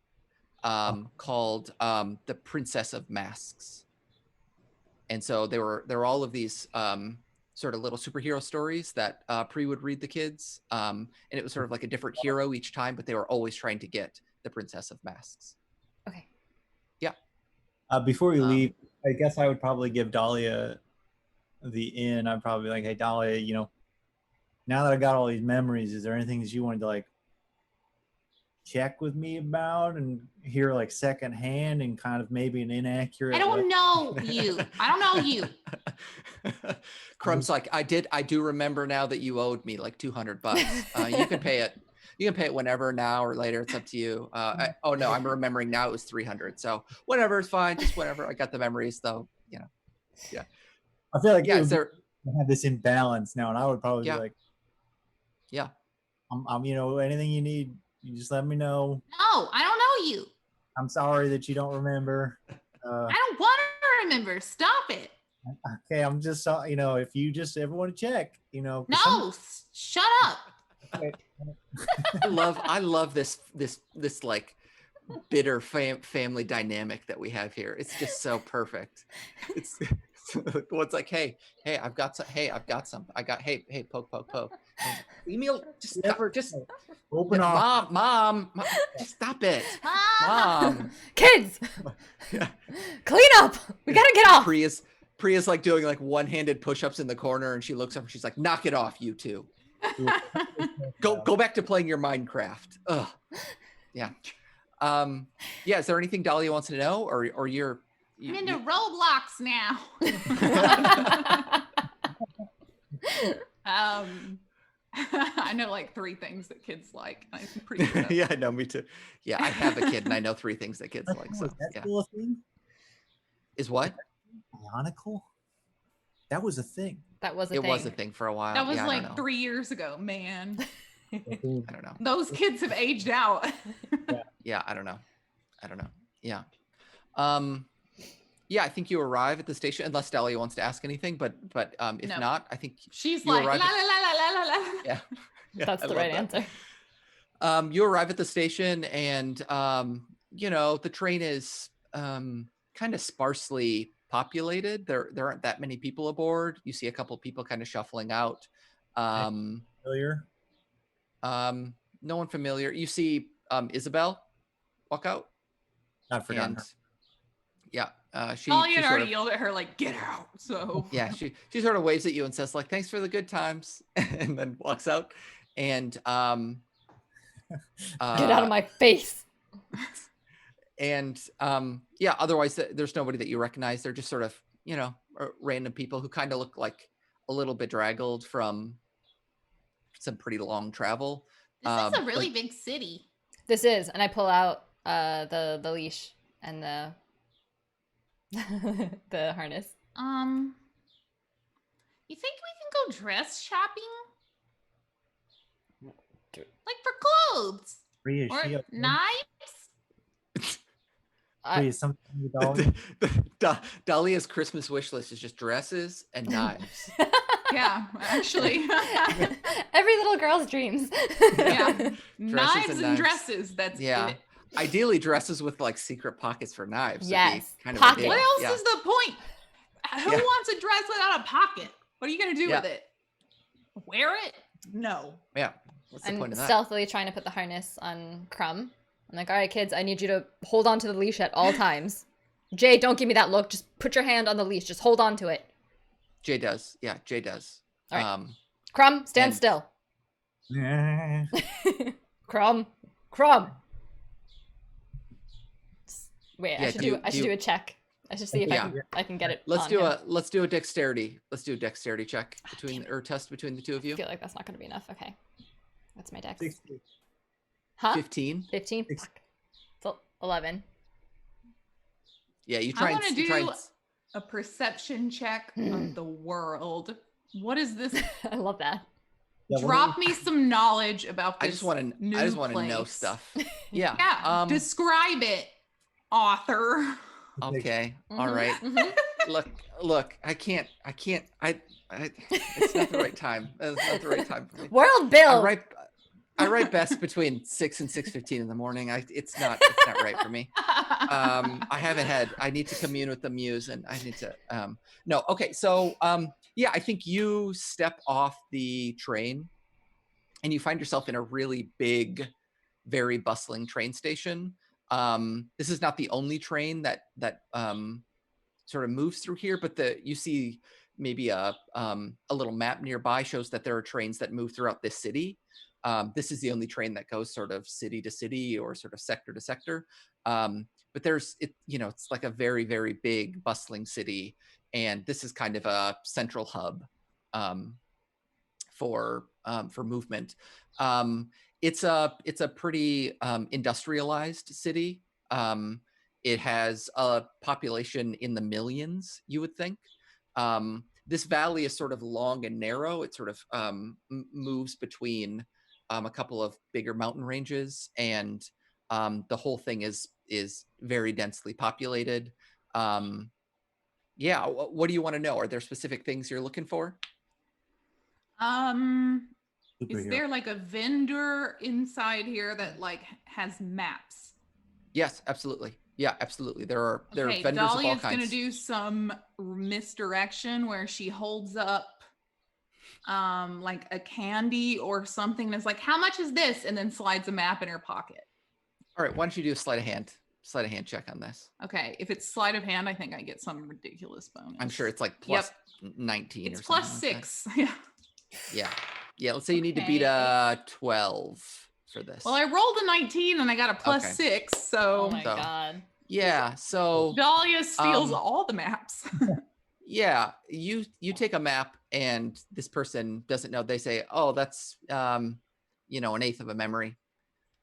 S2: called the Princess of Masks. And so there were all of these sort of little superhero stories that Pri would read the kids, and it was sort of like a different hero each time, but they were always trying to get the Princess of Masks.
S1: Okay.
S2: Yeah.
S4: Before you leave, I guess I would probably give Dahlia the in. I'd probably be like, hey, Dahlia, now that I got all these memories, is there anything that you wanted to like check with me about and hear like secondhand and kind of maybe an inaccurate?
S5: I don't know you.
S2: Krum's like, I do remember now that you owed me like $200. You can pay it. You can pay it whenever, now or later. It's up to you. Oh no, I'm remembering now. It was $300. So whatever is fine. Just whatever. I got the memories though. Yeah.
S4: I feel like
S2: yeah.
S4: I have this imbalance now, and I would probably be like,
S2: yeah.
S4: I'm anything you need, you just let me know.
S5: No, I don't know you.
S4: I'm sorry that you don't remember.
S5: I don't want to remember. Stop it.
S4: Okay, I'm just if you just ever want to check,
S5: No, shut up.
S4: Okay.
S2: I love this like bitter family dynamic that we have here. It's just so perfect. It's what's like, hey, I've got some. Hey, poke. Leave me just
S4: open off.
S2: Mom, just stop it. Mom.
S1: Kids, clean up. We gotta get off.
S2: Priya's like doing like one-handed push-ups in the corner, and she looks up and she's like, knock it off, you two. Go back to playing your Minecraft. Ugh. Yeah. Is there anything Dahlia wants to know, or you're
S5: I'm into Roblox now. I know like 3 things that kids like. I'm pretty good at.
S2: Yeah, I know, me too. Yeah, I have a kid and I know 3 things that kids like. So yeah.
S4: Still a thing?
S2: Is what?
S4: Bionicle? That was a thing.
S1: That was a
S2: it
S1: thing.
S2: was a thing for a while.
S3: That was
S2: yeah,
S3: like 3 years ago, man.
S2: I don't know.
S3: Those kids have aged out.
S2: Yeah, I don't know. Yeah. Yeah, I think you arrive at the station, unless Dahlia wants to ask anything, but if not, I think
S5: she's
S2: you
S5: like la
S2: arrive
S5: la la la la la.
S2: Yeah.
S1: That's the right answer.
S2: You arrive at the station, and the train is kind of sparsely populated. There aren't that many people aboard. You see a couple of people kind of shuffling out.
S4: Familiar?
S2: No one familiar. You see Isabel walk out.
S4: Not forgotten her.
S2: Yeah. She
S3: Dahlia
S2: sort
S3: already
S2: of,
S3: yelled at her like, get out. So
S2: yeah, she sort of waves at you and says like, thanks for the good times, and then walks out. And
S1: get out of my face.
S2: And otherwise there's nobody that you recognize. They're just sort of random people who kind of look like a little bit draggled from some pretty long travel.
S5: This is a really big city.
S1: This is, and I pull out the leash and the the harness.
S5: You think we can go dress shopping? Like for clothes or knives?
S4: Something with
S2: Dahlia's Christmas wish list is just dresses and knives.
S3: yeah, actually.
S1: Every little girl's dreams.
S3: Yeah. Knives and dresses. That's it.
S2: Ideally, dresses with like secret pockets for knives. would be
S1: Yes,
S2: kind of
S1: pockets.
S2: ideal.
S3: What else
S2: Yeah.
S3: is the point? Who
S2: Yeah.
S3: wants a dress without a pocket? What are you gonna do
S2: Yeah.
S3: with it? Wear it? No.
S2: Yeah. What's the point
S1: I'm
S2: of that?
S1: stealthily trying to put the harness on Krum. I'm like, all right, kids, I need you to hold on to the leash at all times. Jay, don't give me that look. Just put your hand on the leash. Just hold on to it.
S2: Jay does. Yeah, Jay does.
S1: All right. Krum, stand
S2: and-
S1: still.
S4: Yeah.
S1: Krum. Wait,
S2: Yeah,
S1: I should do a check. I should see if
S2: Yeah.
S1: I can get it.
S2: Let's
S1: on
S2: do
S1: him.
S2: a dexterity. Let's do a dexterity check test between the two of
S1: I
S2: you.
S1: feel like that's not going to be enough. Okay, that's my dex.
S4: 60.
S1: Huh?
S2: 15.
S1: 15.
S4: Six.
S1: Fuck. So 11.
S2: Yeah, you
S3: I
S2: try
S3: want to
S2: and you try
S3: do
S2: and
S3: a perception check of the world. What is this?
S1: I love that.
S4: Yeah,
S3: Drop me some knowledge about
S2: I
S3: this.
S2: just want to.
S3: new
S2: I just want to know
S3: place.
S2: stuff. Yeah.
S3: Yeah. Describe it, author.
S2: Okay. All
S1: Mhm,
S2: right.
S1: mhm.
S2: Look. I can't. It's not the right time. It's not the right time for me.
S1: World build.
S2: I write best between 6 and 6:15 in the morning. It's not right for me. I need to commune with the muse, and I need to no. Okay. So yeah, I think you step off the train and you find yourself in a really big, very bustling train station. This is not the only train that sort of moves through here, but you see maybe a little map nearby shows that there are trains that move throughout this city. This is the only train that goes sort of city to city or sort of sector to sector. But it's like a very, very big bustling city, and this is kind of a central hub for movement. It's a pretty industrialized city. It has a population in the millions, you would think. This valley is sort of long and narrow. It sort of moves between a couple of bigger mountain ranges, and the whole thing is very densely populated. Yeah, what do you want to know? Are there specific things you're looking for?
S3: Is there like a vendor inside here that like has maps?
S2: Yes, absolutely. Yeah, absolutely. There are vendors of all
S3: Dahlia's
S2: kinds.
S3: gonna do some misdirection where she holds up like a candy or something that's like, how much is this? And then slides a map in her pocket.
S2: All right, why don't you do a sleight of hand check on this?
S3: Okay, if it's sleight of hand, I think I get some ridiculous bonus.
S2: I'm sure it's like plus 19
S3: it's
S2: or something.
S3: plus
S2: like that.
S3: 6. Yeah.
S2: Yeah, let's say you need to beat
S3: Okay.
S2: a 12 for this.
S3: Well, I rolled a 19 and I got a plus
S2: Okay.
S3: 6, so
S1: Oh my
S2: So-
S1: god.
S2: yeah, so
S3: Dahlia steals
S2: Um,
S3: all the maps.
S2: yeah, you take a map and this person doesn't know. They say, "Oh, that's an eighth of a memory."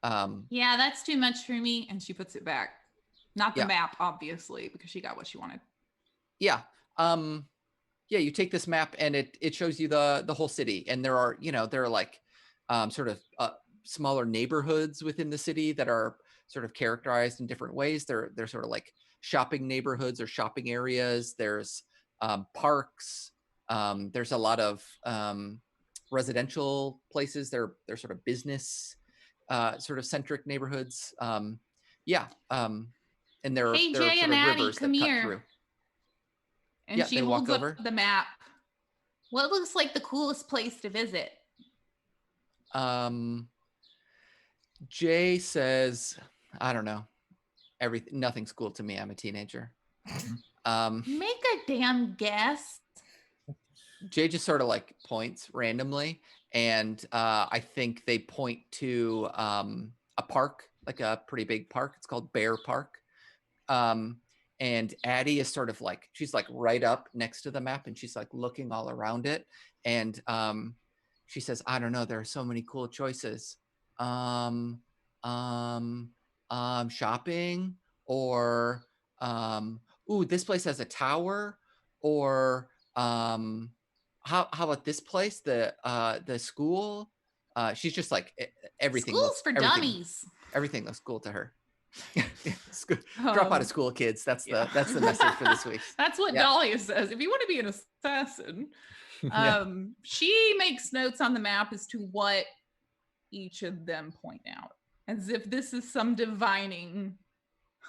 S3: Yeah, that's too much for me. And she puts it back. Not the
S2: Yeah.
S3: map, obviously, because she got what she wanted.
S2: Yeah. Yeah, you take this map and it shows you the whole city, and there are like sort of smaller neighborhoods within the city that are sort of characterized in different ways. They're sort of like shopping neighborhoods or shopping areas. There's parks. There's a lot of residential places. They're sort of business sort of centric neighborhoods. Yeah. And there
S3: Hey,
S2: are
S3: Jay
S2: sort
S3: and
S2: of
S3: Addie,
S2: rivers
S3: come
S2: that
S3: here.
S2: cut through.
S3: And
S2: Yeah,
S3: she
S2: they walk
S3: holds up
S2: over.
S3: the map. What looks like the coolest place to visit?
S2: Jay says, I don't know. Nothing's cool to me. I'm a teenager.
S3: Make a damn guess.
S2: Jay just sort of like points randomly, and I think they point to a park, like a pretty big park. It's called Bear Park. And Addie is sort of like, she's like right up next to the map, and she's like looking all around it. And she says, I don't know, there are so many cool choices. Shopping, or this place has a tower, or how about this place, the school? She's just like everything.
S3: Schools for dummies.
S2: Everything looks cool to her. Drop out of school, kids. That's the message for this week.
S3: That's what
S2: Yeah.
S3: Dahlia says. If you want to be an assassin,
S2: Yeah.
S3: she makes notes on the map as to what each of them point out. as if this is some divining.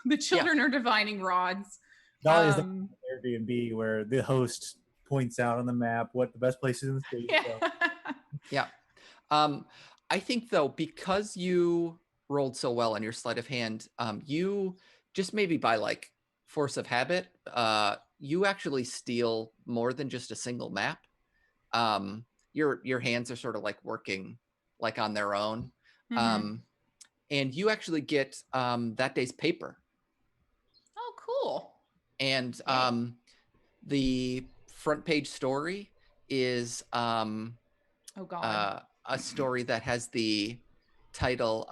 S3: The children are divining rods.
S4: Dahlia is the Airbnb where the host points out on the map what the best places in the state.
S3: Yeah.
S4: So.
S2: Yeah. I think though, because you rolled so well on your sleight of hand, you just maybe by like force of habit, you actually steal more than just a single map. Your hands are sort of like working like on their own. And you actually get that day's paper.
S3: Oh, cool.
S2: And the front page story is
S3: oh God.
S2: A story that has the title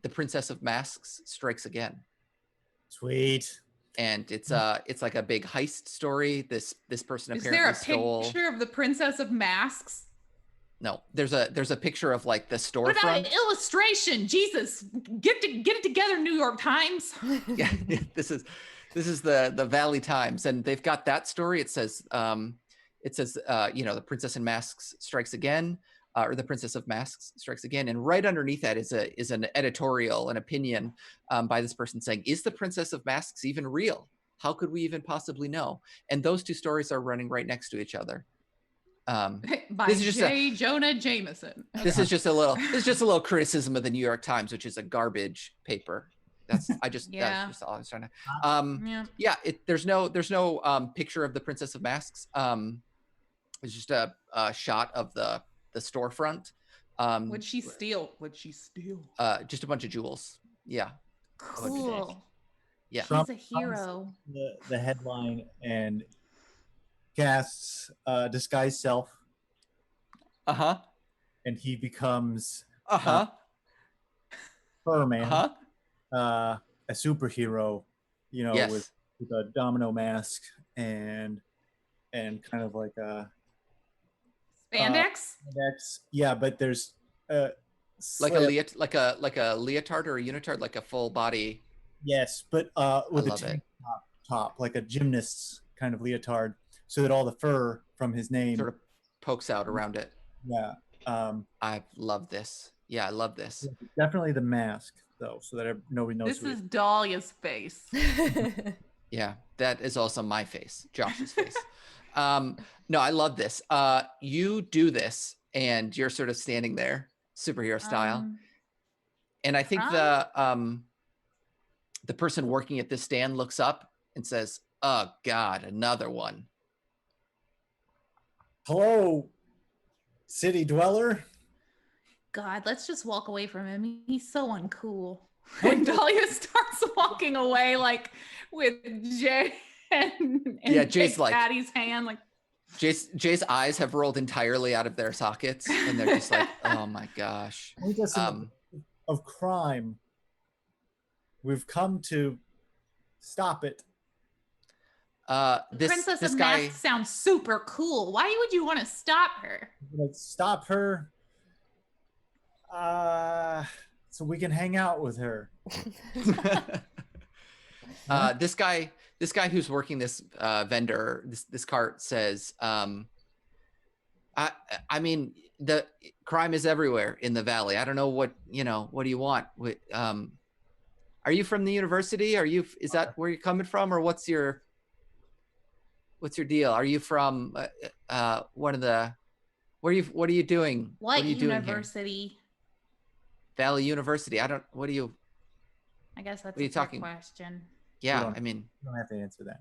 S2: "The Princess of Masks Strikes Again."
S4: Sweet.
S2: And it's like a big heist story. This person
S3: Is
S2: apparently
S3: there a
S2: stole.
S3: picture of the Princess of Masks?
S2: No, there's a picture of like the
S3: What about
S2: storefront.
S3: an illustration? Jesus, get it together, New York Times.
S2: Yeah, this is the Valley Times, and they've got that story. It says the Princess in Masks Strikes Again, or the Princess of Masks Strikes Again, and right underneath that is an editorial, an opinion by this person saying, "Is the Princess of Masks even real? How could we even possibly know?" And those two stories are running right next to each other.
S3: By
S2: this is just
S3: Jonah Jameson. Okay.
S2: This is just a little criticism of the New York Times, which is a garbage paper. That's just all I was trying to. There's no picture of the Princess of Masks. It's just a shot of the storefront.
S3: What'd she steal?
S2: Just a bunch of jewels. Yeah.
S5: Cool.
S2: Yeah.
S5: He's a hero.
S4: The headline and casts disguise self. And he becomes Furman, a superhero, with a domino mask and kind of like a
S3: spandex.
S4: Yeah, but there's
S2: like a leotard or a unitard, like a full body.
S4: Yes, but with a tank top, like a gymnast's kind of leotard, so that all the fur from his name
S2: sort of pokes out around it.
S4: Yeah.
S2: I love this. Yeah, I love this.
S4: Definitely the mask, though, so that nobody knows.
S3: This is Dahlia's face.
S2: Yeah, that is also my face, Josh's face. No, I love this. You do this, and you're sort of standing there, superhero style. And I think the person working at this stand looks up and says, "Oh God, another one."
S4: Hello, city dweller.
S5: God, let's just walk away from him. He's so uncool.
S3: And Dahlia starts walking away, like with Jay and
S2: Jay's like
S3: Patty's hand, like
S2: Jay's eyes have rolled entirely out of their sockets, and they're just like, "Oh my gosh!"
S4: Of crime. We've come to stop it.
S3: Princess of Masks sounds super cool. Why would you want to stop her?
S4: Let's stop her. So we can hang out with her.
S2: This guy who's working this vendor, this cart says, I mean, the crime is everywhere in the valley. I don't know what do you want? Are you from the university? Is that where you're coming from, or what's your deal? Are you from one of the? What are you doing?
S5: What
S2: are you
S5: university?
S2: Doing here? Valley University. I guess
S5: that's
S2: a
S5: fair question.
S2: Yeah, I mean,
S4: you don't have to answer that.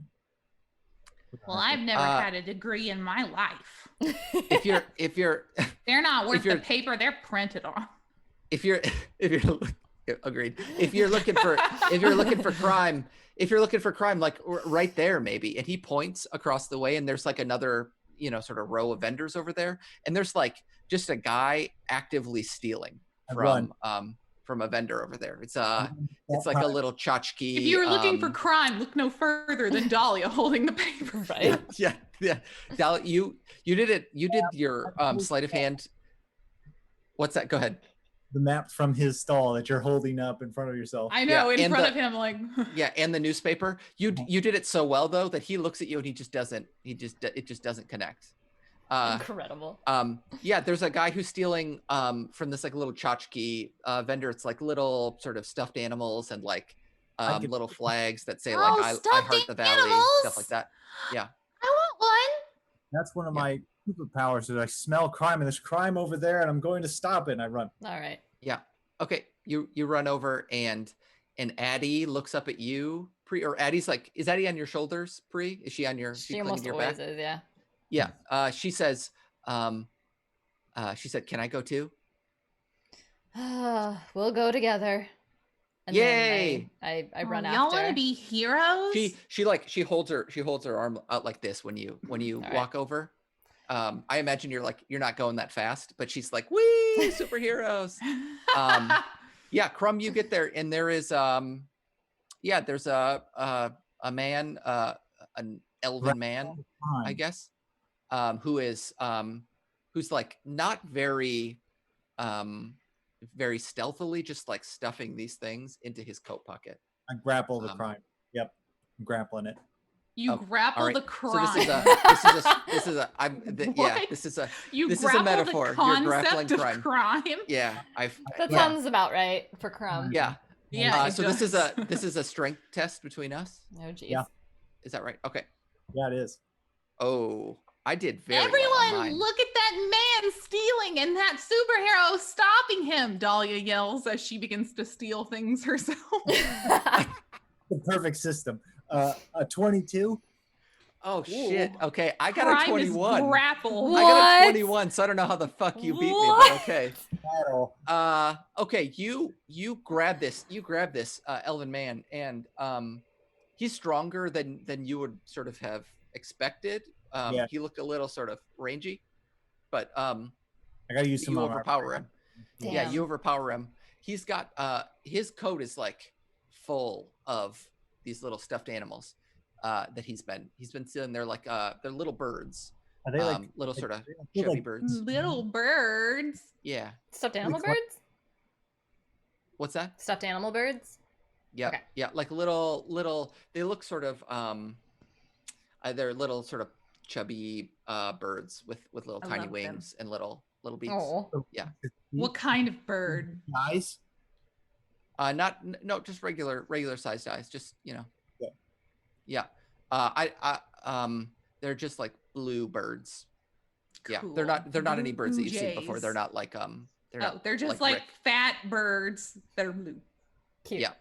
S5: Well, I've never had a degree in my life.
S2: If you're
S3: they're not worth the paper they're printed on.
S2: If you're agreed. If you're looking for crime, like right there maybe. And he points across the way, and there's like another, sort of row of vendors over there, and there's like just a guy actively stealing from a vendor over there. It's like a little tchotchke.
S3: If you're looking for crime, look no further than Dahlia holding the paper.
S1: Right?
S2: Yeah. Dahlia, you did it. You did your sleight of hand. What's that? Go ahead.
S4: The map from his stall that you're holding up in front of yourself.
S3: I know, in front of him, like.
S2: Yeah, and the newspaper. You did it so well though that he looks at you and it just doesn't connect.
S1: Incredible.
S2: Yeah, there's a guy who's stealing from this like little tchotchke vendor. It's like little sort of stuffed animals and like little flags that say like I
S5: stuffed
S2: heart the valley,
S5: animals?
S2: stuff like that. Yeah.
S5: I want one.
S4: That's one of
S2: Yeah.
S4: my superpowers. Is I smell crime and there's crime over there, and I'm going to stop it. And I run.
S1: All right.
S2: Yeah. Okay. You run over and Addie looks up at you. Or Addie's like, is Addie on your shoulders? Is she on your?
S1: She
S2: clinging
S1: almost
S2: to your
S1: always
S2: back?
S1: is, yeah.
S2: Yeah. She says, she said, "Can I go too?"
S1: We'll go together. And
S2: Yay!
S1: then I run
S5: Y'all
S1: after.
S5: want to be heroes?
S2: She holds her arm out like this when you
S1: All
S2: walk over. I imagine you're not going that fast, but she's like, "Wee, superheroes!" Yeah, Krum, you get there, and there is there's a man, an elven man, I guess, who's like not very very stealthily, just like stuffing these things into his coat pocket.
S4: I grapple the crime. Yep, I'm grappling it.
S3: You grapple
S2: right.
S3: the crime.
S2: So this is a metaphor. You're grappling
S3: concept of crime.
S2: Yeah,
S1: That sounds about right for Krum.
S2: Yeah.
S3: Yeah.
S2: So this is a strength test between us.
S1: Oh, geez.
S4: Yeah.
S2: Is that right? Okay.
S4: Yeah, it is.
S2: Oh, I did very well on
S5: Everyone,
S2: mine.
S5: look at that man stealing and that superhero stopping him.
S3: Dahlia yells as she begins to steal things herself.
S4: The perfect system. A 22.
S2: Oh shit. Okay, I got
S3: Crime
S2: a 21.
S3: is grapple.
S2: I got a
S1: What?
S2: 21, so I don't know how the fuck you beat me,
S1: What?
S2: but okay.
S4: Battle.
S2: Okay, you grab this elven man, and he's stronger than you would sort of have expected.
S4: Yeah.
S2: He looked a little sort of rangy, but
S4: I gotta use some
S2: you
S4: armor.
S2: overpower him. Yeah,
S1: Damn.
S2: you overpower him. He's got his coat is like full of these little stuffed animals that he's been stealing. They're like they're little birds.
S4: Are they like
S2: little sort of
S4: they're
S2: chubby
S4: like-
S2: birds.
S5: Little birds.
S2: Yeah.
S1: Stuffed animal
S4: Which one?
S1: birds?
S2: What's that?
S1: Stuffed animal birds?
S2: Yeah.
S1: Okay.
S2: Yeah, like little they look sort of they're little sort of chubby birds with little
S5: I
S2: tiny
S5: love them.
S2: wings and little beaks.
S1: Oh.
S3: What kind of bird?
S4: Guys?
S2: No, just regular sized eyes, just,
S4: Yeah.
S2: Yeah. They're just like blue birds. Yeah. They're not any birds that you've seen before.
S3: Jays.
S2: They're not like
S3: They're just like
S2: Rick.
S3: fat birds that are blue.
S1: Cute.
S2: Yeah.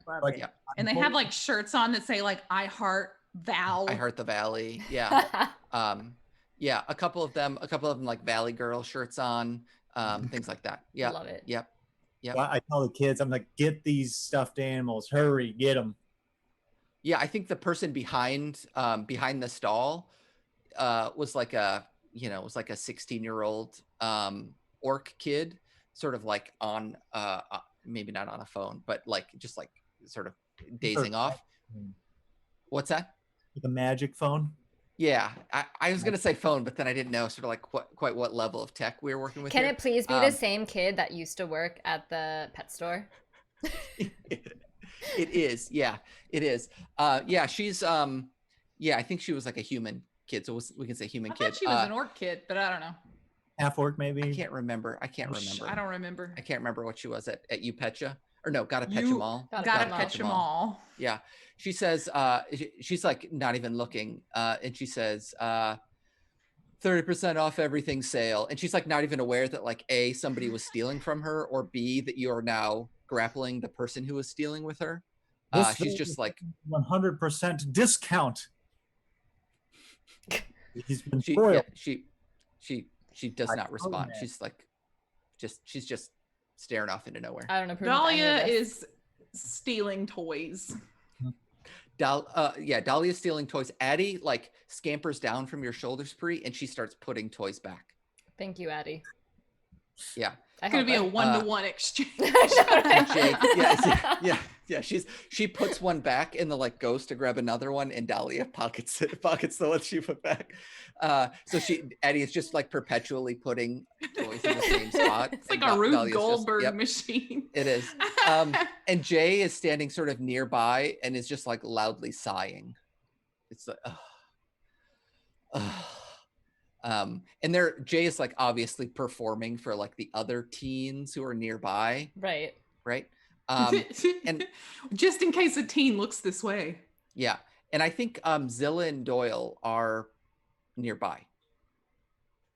S5: Love
S4: Like-
S5: it.
S2: Yeah.
S3: And they have like shirts on that say like I heart Val.
S2: I heart the valley. Yeah. Yeah, a couple of them like Valley Girl shirts on, things like that. Yeah.
S1: Love it.
S2: Yep. Yep.
S4: Well, I tell the kids, I'm like, get these stuffed animals, hurry, get them.
S2: Yeah, I think the person behind the stall was like a 16-year-old orc kid, sort of like on maybe not on a phone, but like just like sort of dazing off. What's that?
S4: Like a magic phone.
S2: Yeah, I was gonna say phone, but then I didn't know sort of like quite what level of tech we were working with.
S1: Can
S2: here.
S1: it please be the same kid that used to work at the pet store?
S2: It is. Yeah, it is. Yeah, she's yeah, I think she was like a human kid, so we can say human
S3: I
S2: kid.
S3: thought she was an orc kid, but I don't know.
S4: Half orc, maybe.
S2: I can't remember.
S3: I don't remember.
S2: I can't remember what she was at UPetcha. Or no, gotta petcha
S3: You
S2: mall.
S3: Gotta catch them all.
S2: Yeah. She says, she's like not even looking. And she says, 30% off everything sale. And she's like not even aware that like A, somebody was stealing from her, or B, that you are now grappling the person who was stealing with her. She's just like
S4: 100% discount. He's been
S2: she
S4: spoiled.
S2: does
S4: I
S2: not
S4: told
S2: respond.
S4: you.
S2: She's like she's just staring off into nowhere.
S1: I don't approve of any
S3: Dahlia
S1: of this.
S3: is stealing toys.
S2: Dahlia's stealing toys. Addie like scampers down from your shoulders, Pri, and she starts putting toys back.
S1: Thank you, Addie.
S2: Yeah.
S1: I
S3: It's gonna
S1: hope
S3: be a
S1: I-
S3: 1-to-1 exchange.
S2: And Jake, yeah. She puts one back and the like goes to grab another one, and Dahlia pockets the one she put back. So Addie is just like perpetually putting toys in the same spot.
S3: It's like
S2: and
S3: a Rube
S2: Dahlia's just-
S3: Goldberg
S2: yep,
S3: machine.
S2: it is. And Jay is standing sort of nearby and is just like loudly sighing. It's like, And Jay is like obviously performing for like the other teens who are nearby,
S1: Right.
S2: right? And
S3: just in case a teen looks this way.
S2: yeah, and I think Zilla and Doyle are nearby.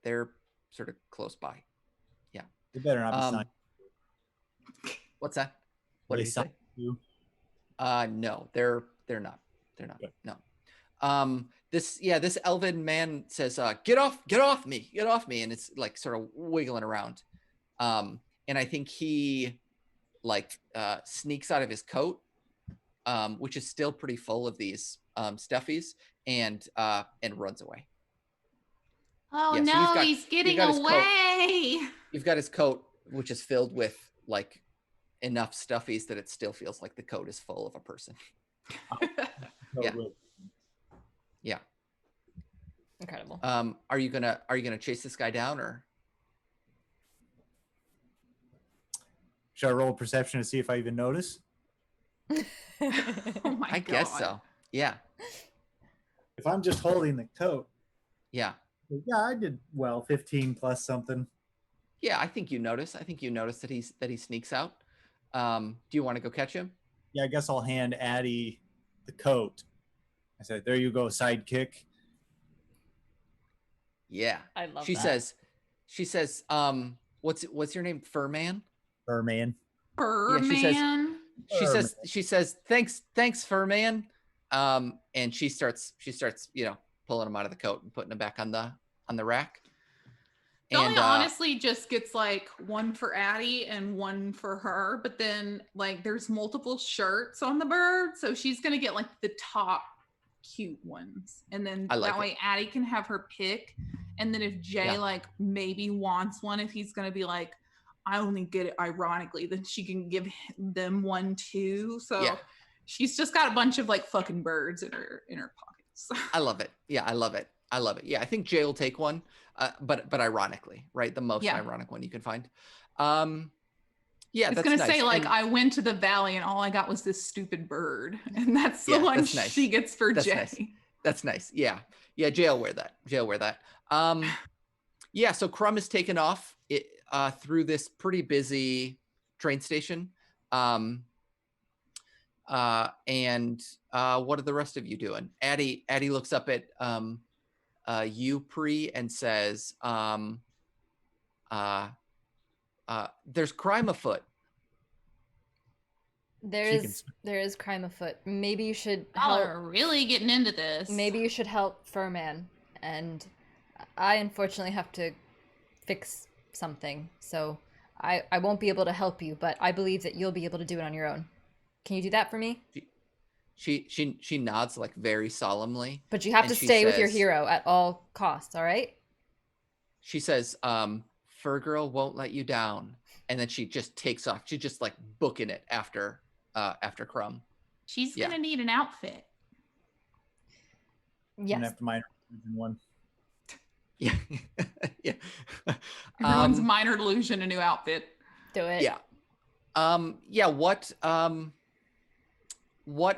S2: They're sort of close by. Yeah.
S4: They better not be signed.
S2: What's that? What did he say?
S4: You?
S2: No, they're not. They're not.
S4: Okay.
S2: No. This elven man says, get off me, and it's like sort of wiggling around. And I think he like sneaks out of his coat, which is still pretty full of these stuffies, and runs away.
S5: Oh
S2: Yeah, so
S5: no,
S2: got-
S5: he's getting
S2: got his coat.
S5: away.
S2: You've got his coat, which is filled with like enough stuffies that it still feels like the coat is full of a person. Yeah. Yeah.
S1: Incredible.
S2: Are you gonna chase this guy down, or
S4: Should I roll perception to see if I even notice?
S3: Oh my
S2: I
S3: god.
S2: guess so. Yeah.
S4: If I'm just holding the coat,
S2: Yeah.
S4: yeah, I did well. 15 plus something.
S2: Yeah, I think you notice. I think you notice that he sneaks out. Do you want to go catch him?
S4: Yeah, I guess I'll hand Addie the coat. I said, "There you go, sidekick."
S2: Yeah.
S1: I love
S2: She
S1: that.
S2: says, what's your name? Furman?
S4: Furman.
S3: Furman.
S2: She says, thanks, Furman. And she starts, pulling him out of the coat and putting him back on the rack.
S3: Dahlia honestly just gets like one for Addie and one for her, but then like there's multiple shirts on the bird, so she's gonna get like the top cute ones, and then that way Addie can have her pick. And then if Jay like maybe wants one, if he's gonna be like, I only get it ironically, then she can give them one too. So she's just got a bunch of like fucking birds in her pockets.
S2: I love it. Yeah, I love it. Yeah, I think Jay will take one, but ironically, right? The most ironic one you can find. Yeah,
S3: it's
S2: that's
S3: gonna
S2: nice.
S3: say like,
S2: and
S3: I went to the valley and all I got was this stupid bird, and that's the one
S2: that's nice.
S3: she gets for
S2: That's
S3: Jay.
S2: nice. That's nice. Yeah, Jay will wear that. Yeah, so Krum is taken off through this pretty busy train station. And what are the rest of you doing? Addie looks up at you, Pre, and says, there's crime afoot.
S1: There is crime afoot. Maybe you should
S5: Y'all
S1: help.
S5: are really getting into this.
S1: Maybe you should help Furman. And I unfortunately have to fix something, so I won't be able to help you, but I believe that you'll be able to do it on your own. Can you do that for me?
S2: She nods like very solemnly.
S1: But you have to stay with your hero at all costs, all right?
S2: She says, Fur Girl won't let you down. And then she just takes off. She's just like booking it after Krum.
S5: She's gonna need an outfit.
S1: Yes.
S4: After minor one.
S2: Yeah. Yeah.
S3: Everyone's minor delusion, a new outfit.
S1: Do it.
S2: Yeah. Yeah. What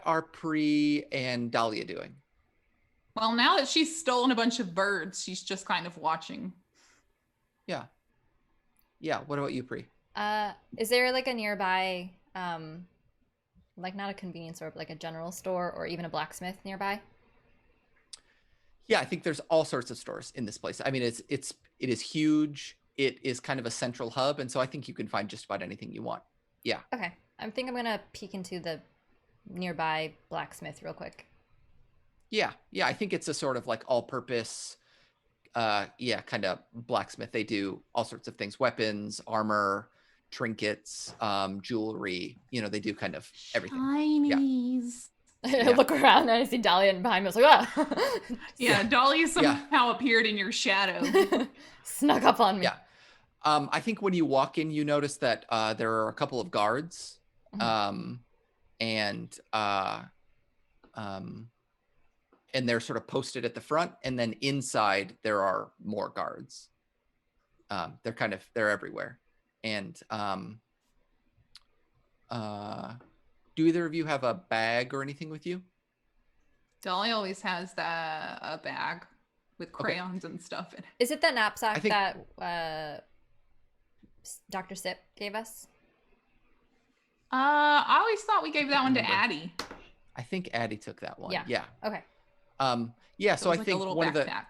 S2: are Pre and Dahlia doing?
S3: Well, now that she's stolen a bunch of birds, she's just kind of watching.
S2: Yeah. Yeah. What about you, Pre?
S1: Is there like a nearby, like not a convenience store, but like a general store or even a blacksmith nearby?
S2: Yeah, I think there's all sorts of stores in this place. I mean, it is huge. It is kind of a central hub, and so I think you can find just about anything you want. Yeah.
S1: Okay. I think I'm gonna peek into the nearby blacksmith real quick.
S2: Yeah. I think it's a sort of like all-purpose, kind of blacksmith. They do all sorts of things: weapons, armor, trinkets, jewelry. They do kind of everything.
S5: Shinies.
S1: I look around and I see Dahlia behind me. I was like, oh.
S3: Yeah, Dahlia somehow appeared in your shadow.
S1: Snuck up on me.
S2: Yeah. I think when you walk in, you notice that there are a couple of guards, and they're sort of posted at the front, and then inside there are more guards. They're everywhere. And do either of you have a bag or anything with you?
S3: Dahlia always has a bag. with crayons and stuff in it.
S1: Is it the knapsack
S2: think-
S1: that Dr. Sip gave us?
S3: I always thought we gave that one to
S2: remember.
S3: Addie.
S2: I think Addie took that one.
S1: Yeah.
S2: Yeah.
S1: Okay.
S2: Yeah.
S3: It
S2: So
S3: was
S2: I
S3: like
S2: think
S3: a little
S2: one
S3: backpack.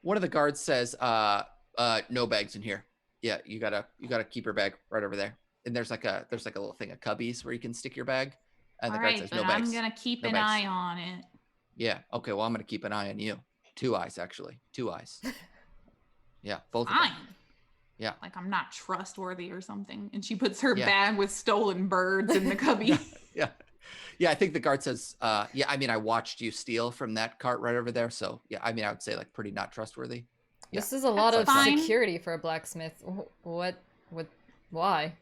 S2: of the guards says, no bags in here. Yeah, you gotta keep your bag right over there. And there's like a little thing of cubbies where you can stick your bag. And the
S5: All
S2: guard
S5: right,
S2: says,
S5: but
S2: no bags.
S5: I'm gonna keep
S2: No
S5: an
S2: bags.
S5: eye on it.
S2: Yeah. Okay. Well, I'm gonna keep an eye on you. 2 eyes, actually. 2 eyes. Yeah, both of
S5: Fine.
S2: them. Yeah.
S3: Like I'm not trustworthy or something. And she puts her
S2: Yeah.
S3: bag with stolen birds in the cubby.
S2: Yeah. Yeah, I think the guard says, yeah, I mean, I watched you steal from that cart right over there. So yeah, I mean, I would say like pretty not trustworthy. Yeah.
S1: This is a lot of
S5: That's fine.
S1: security for a blacksmith. Why?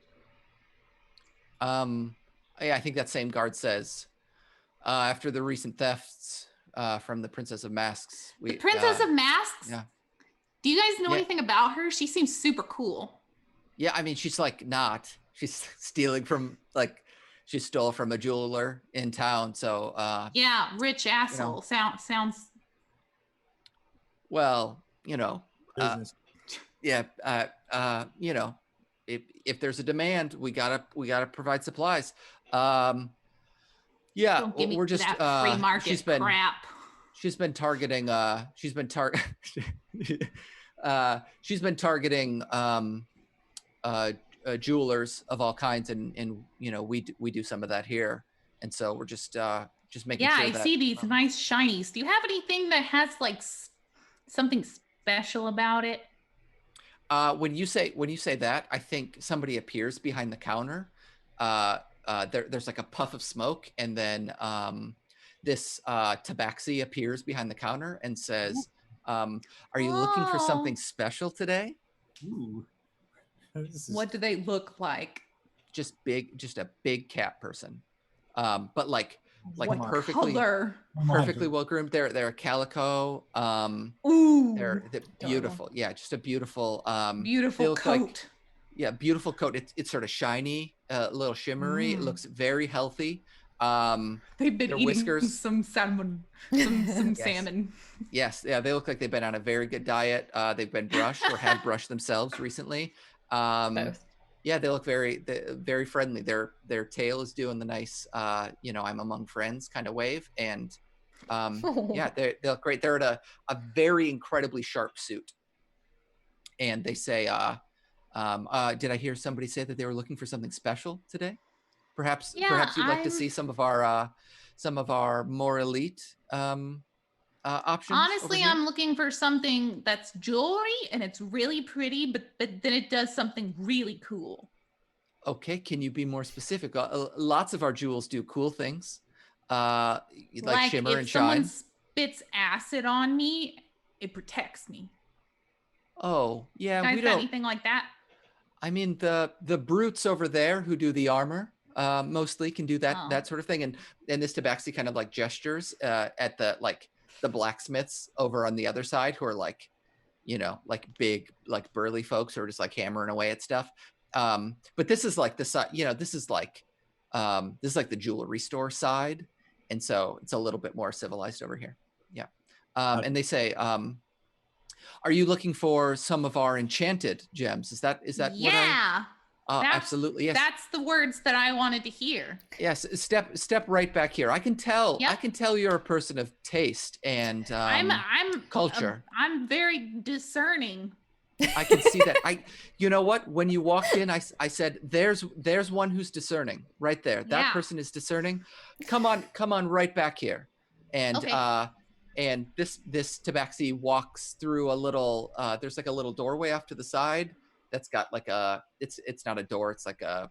S2: Yeah, I think that same guard says, after the recent thefts from the Princess of Masks,
S5: The Princess of Masks?
S2: yeah.
S5: Do you guys know
S2: Yeah.
S5: anything about her? She seems super cool.
S2: Yeah, I mean, she's like not. She's stealing from like she stole from a jeweler in town. So
S5: Yeah, rich asshole. Sounds
S2: well, you know,
S4: Business.
S2: yeah, you know, if there's a demand, we gotta provide supplies. Yeah,
S5: don't give me
S2: we're just
S5: that free market
S2: she's been
S5: crap.
S2: she's been targeting she's been targeting jewelers of all kinds, and you know we do some of that here, and so we're just making
S5: Yeah,
S2: sure
S5: I
S2: that,
S5: see these nice shinies. Do you have anything that has like something special about it?
S2: when you say that, I think somebody appears behind the counter. There's like a puff of smoke, and then this tabaxi appears behind the counter and says, "Are you looking for something
S5: Oh.
S2: special today?"
S4: Ooh. This is-
S3: What do they look like?
S2: Just a big cat person, but like
S3: What
S2: perfectly
S3: color?
S4: Oh my
S2: perfectly
S4: God.
S2: well groomed. They're a calico.
S3: Ooh,
S2: They're beautiful. Yeah, just a beautiful they
S3: beautiful
S2: look like-
S3: coat.
S2: yeah, beautiful coat. It's sort of shiny, a little shimmery. It
S3: Mm.
S2: looks very healthy.
S3: They've been
S2: their
S3: eating
S2: whiskers-
S3: some salmon, some
S2: Yes.
S3: salmon.
S2: Yes, yeah, they look like they've been on a very good diet. They've been brushed or had brushed themselves recently.
S1: Both.
S2: Yeah, they look very friendly. Their tail is doing the nice, you know, I'm among friends kind of wave, and yeah, they look great. They're at a very incredibly sharp suit, and they say, did I hear somebody say that they were looking for something special today? Perhaps
S5: Yeah,
S2: you'd like to
S5: I'm-
S2: see some of our more elite options. over
S5: Honestly,
S2: here?
S5: I'm looking for something that's jewelry and it's really pretty, but then it does something really cool.
S2: Okay, can you be more specific? Lots of our jewels do cool things, like shimmer
S5: if
S2: and
S5: someone
S2: shine.
S5: spits acid on me, it protects me.
S2: Oh, yeah,
S5: You guys
S2: we
S5: got
S2: don't.
S5: anything like that?
S2: I mean, the brutes over there who do the armor mostly can do that
S5: Oh.
S2: that sort of thing, and this tabaxi kind of like gestures at the blacksmiths over on the other side who are like, you know, like big like burly folks who are just like hammering away at stuff. But this is like the side, you know, this is like the jewelry store side, and so it's a little bit more civilized over here. Yeah, and they say, are you looking for some of our enchanted gems? Is that what I?
S5: Yeah, that's-
S2: Absolutely, yes.
S5: that's the words that I wanted to hear.
S2: Yes, step right back here. I can tell. I
S5: Yep.
S2: can tell you're a person of taste and
S5: I'm
S2: culture.
S5: I'm very discerning.
S2: I can see that. You know what? When you walked in, I said, "There's one who's discerning right there. That
S5: Yeah.
S2: person is discerning. Come on, right back here." And
S5: Okay.
S2: and this tabaxi walks through a little. There's like a little doorway off to the side that's got like a. It's not a door. It's like a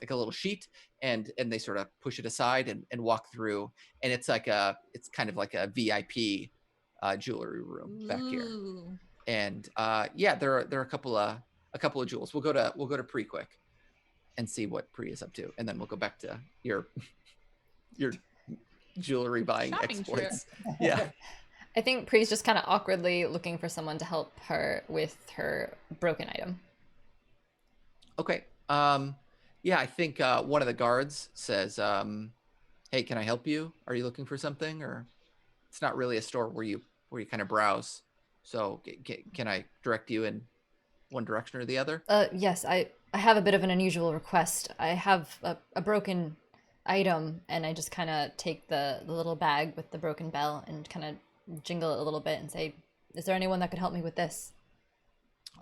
S2: little sheet, and they sort of push it aside and walk through, and it's kind of like a VIP jewelry room back here.
S5: Ooh.
S2: And yeah, there are a couple of jewels. We'll go to Pre quick and see what Pre is up to, and then we'll go back to your jewelry buying
S3: Shopping trip.
S2: exploits. Yeah.
S1: I think Pree's just kind of awkwardly looking for someone to help her with her broken item.
S2: Okay. Yeah, I think one of the guards says, "Hey, can I help you? Are you looking for something?" Or it's not really a store where you kind of browse. So can I direct you in one direction or the other?
S1: Yes, I have a bit of an unusual request. I have a broken item, and I just kind of take the little bag with the broken bell and kind of jingle it a little bit and say, "Is there anyone that could help me with this?"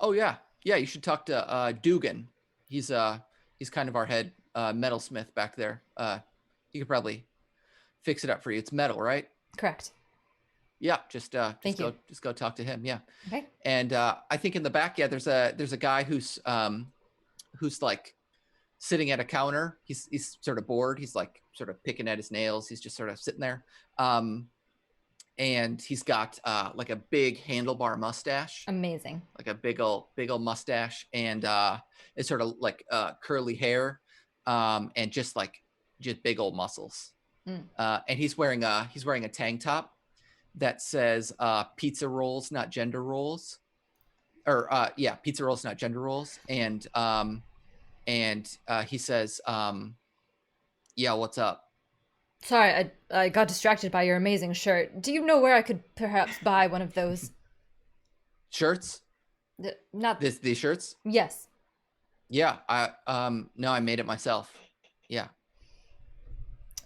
S2: Oh yeah, yeah. You should talk to Dugan. He's kind of our head metalsmith back there. He could probably fix it up for you. It's metal, right?
S1: Correct.
S2: Yeah, just
S1: Thank you.
S2: go talk to him. Yeah.
S1: Okay.
S2: And I think in the back, yeah, there's a guy who's like sitting at a counter. He's sort of bored. He's like sort of picking at his nails. He's just sort of sitting there. And he's got like a big handlebar mustache,
S1: Amazing.
S2: like a big old mustache, and it's sort of like curly hair, and just big old muscles. And he's wearing a tank top that says pizza rolls, not gender roles, or yeah, pizza rolls, not gender roles. And he says, yeah, what's up?
S1: Sorry, I got distracted by your amazing shirt. Do you know where I could perhaps buy one of those?
S2: Shirts?
S1: Not
S2: These shirts?
S1: Yes.
S2: Yeah, no, I made it myself. Yeah.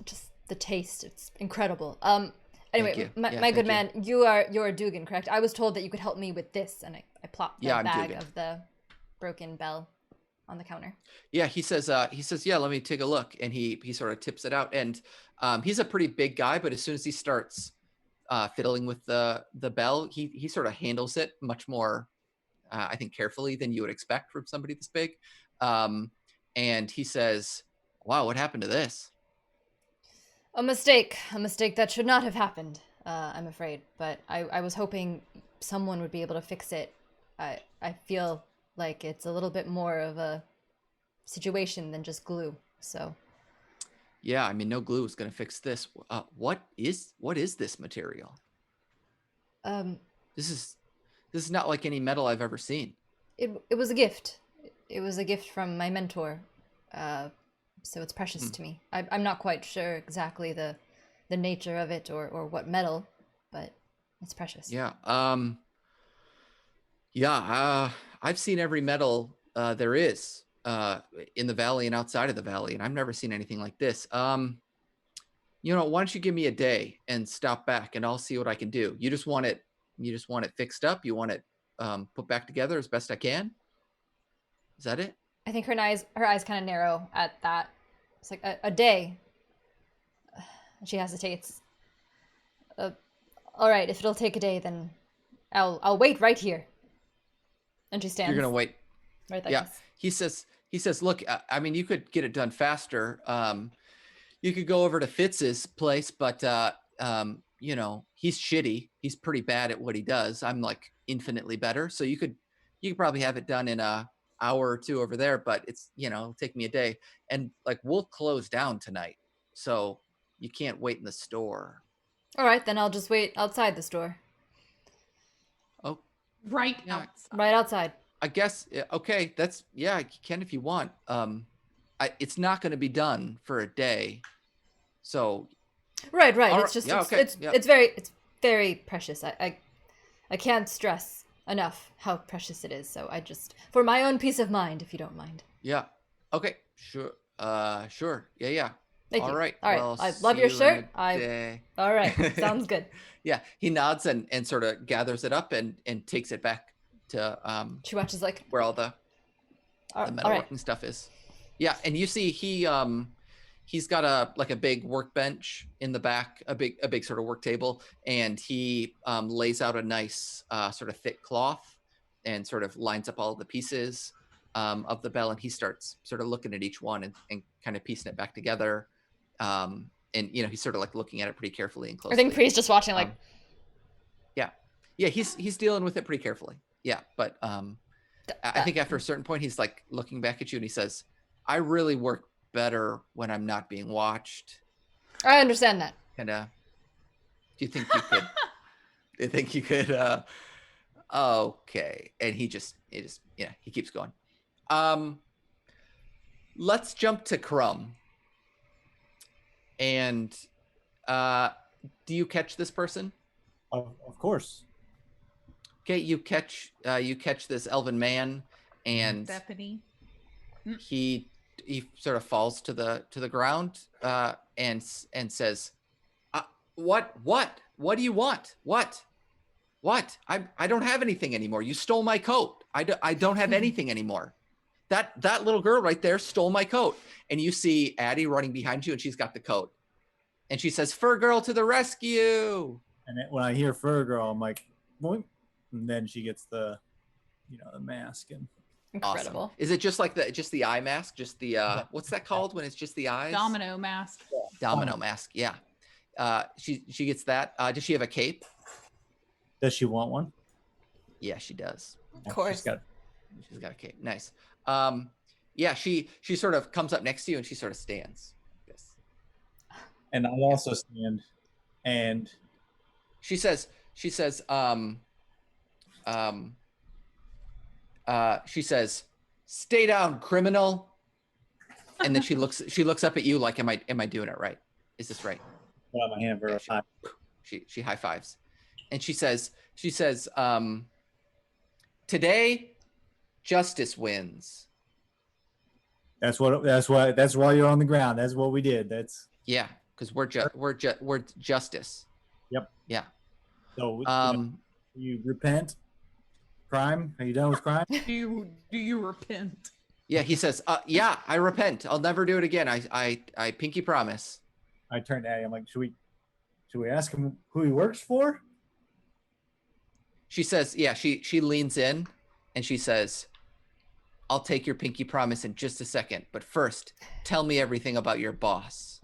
S1: Just the taste, it's incredible. Anyway,
S2: Yeah,
S1: my good
S2: thank
S1: man, you're Dugan, correct? I was told that you could help me with this, and I plopped the
S2: Yeah, I'm
S1: bag
S2: Dugan.
S1: of the broken bell on the counter.
S2: Yeah, he says, yeah, let me take a look. And he sort of tips it out. And he's a pretty big guy, but as soon as he starts fiddling with the bell, he sort of handles it much more, I think, carefully than you would expect from somebody this big. And he says, wow, what happened to this?
S1: A mistake that should not have happened, I'm afraid. But I was hoping someone would be able to fix it. I feel like it's a little bit more of a situation than just glue. So
S2: Yeah, I mean, no glue is going to fix this. What is this material? This is not like any metal I've ever seen.
S1: it was a gift. It was a gift from my mentor. So it's precious to me. I'm not quite sure exactly the nature of it or what metal, but it's precious.
S2: Yeah. I've seen every metal there is in the valley and outside of the valley, and I've never seen anything like this. Why don't you give me a day and stop back, and I'll see what I can do. You just want it fixed up. You want it put back together as best I can. Is that it?
S1: I think her eyes kind of narrow at that. It's like a day. She hesitates. All right, if it'll take a day, then I'll wait right here. And she stands.
S2: You're gonna wait.
S1: Right there.
S2: Yeah. He says, look, I mean, you could get it done faster. You could go over to Fitz's place, but he's shitty. He's pretty bad at what he does. I'm like infinitely better. So you could probably have it done in a hour or two over there, but it's, it'll take me a day. And like, we'll close down tonight. So you can't wait in the store.
S1: All right, then I'll just wait outside the store.
S2: Oh,
S3: Right
S2: Yeah.
S3: outside.
S1: Right outside.
S2: I guess. Okay. You can if you want. It's not going to be done for a day. So.
S1: Right.
S2: All
S1: It's just
S2: right. Yeah, okay.
S1: it's
S2: Yeah.
S1: it's very precious. I can't stress enough how precious it is. So I just, for my own peace of mind, if you don't mind.
S2: Yeah. Okay. Sure. Sure. Yeah.
S1: Thank
S2: All
S1: you.
S2: right.
S1: All right.
S2: Well,
S1: I love
S2: see
S1: your
S2: you in
S1: shirt.
S2: a day.
S1: All right. Sounds good.
S2: Yeah. He nods and sort of gathers it up and takes it back to
S1: She watches like,
S2: where all the
S1: all
S2: metalworking
S1: right.
S2: stuff is. Yeah, and you see he's got a big workbench in the back, a big sort of work table, and he lays out a nice sort of thick cloth and sort of lines up all the pieces of the bell, and he starts sort of looking at each one and kind of piecing it back together. And he's sort of like looking at it pretty carefully and closely.
S1: I think Pree's just watching like,
S2: Yeah, he's dealing with it pretty carefully. Yeah, but I think after a certain point, he's like looking back at you and he says, I really work better when I'm not being watched.
S1: I understand that.
S2: And do you think you could? Do you think you could? Okay. And he keeps going. Let's jump to Krum. And do you catch this person?
S4: Of course.
S2: Okay, you catch this elven man, and
S5: Stephanie.
S2: he sort of falls to the ground, and says, what do you want? What I don't have anything anymore. You stole my coat. I don't have anything anymore. That little girl right there stole my coat. And you see Addie running behind you, and she's got the coat, and she says, "Fur girl to the rescue."
S4: And when I hear fur girl, I'm like, boing. And then she gets the mask and
S1: Incredible.
S2: Awesome. Is it just like the eye mask? Just the what's that called when it's just the eyes?
S3: Domino mask.
S2: Domino mask. Yeah. She gets that. Does she have a cape?
S4: does she want one?
S2: Yeah, she does.
S1: Of course.
S2: She's got a cape. Nice. Yeah, she sort of comes up next to you, and she sort of stands. Yes.
S4: And I also stand, and
S2: She says, "Stay down, criminal." And then she looks up at you like, am I doing it right? Is this right?
S4: put out my hand for a time.
S2: She high fives, and she says, "Today, justice wins."
S4: That's why you're on the ground. That's what we did. That's
S2: Yeah, because we're justice.
S4: Yep.
S2: Yeah.
S4: so. You repent. Crime? Are you done with crime?
S3: Do you repent?
S2: Yeah, he says, "Yeah, I repent. I'll never do it again. I pinky promise."
S4: I turned to Addie. I'm like, should we ask him who he works for?
S2: She says, yeah, she leans in, and she says, "I'll take your pinky promise in just a second, but first, tell me everything about your boss."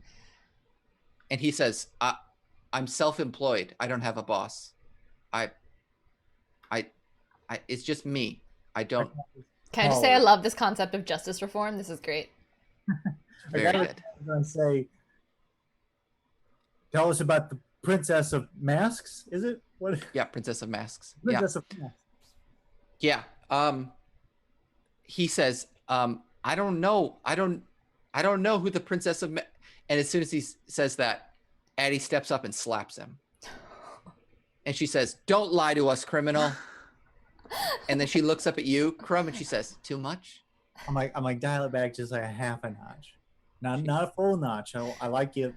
S2: And he says, "I'm self-employed. I don't have a boss. It's just me. I don't."
S1: Can I just say I love this concept of justice reform? This is great.
S2: Very good.
S4: I'm going to say, tell us about the Princess of Masks. Is it what?
S2: Yeah, Princess of Masks.
S4: Princess of Masks.
S2: Yeah. He says, "I don't know. I don't know who the Princess of And as soon as he says that, Addie steps up and slaps him. And she says, "Don't lie to us, criminal." And then she looks up at you, Krum, and she says, "Too much?"
S4: I'm like, dial it back just like a half a notch, not a full notch. I like you.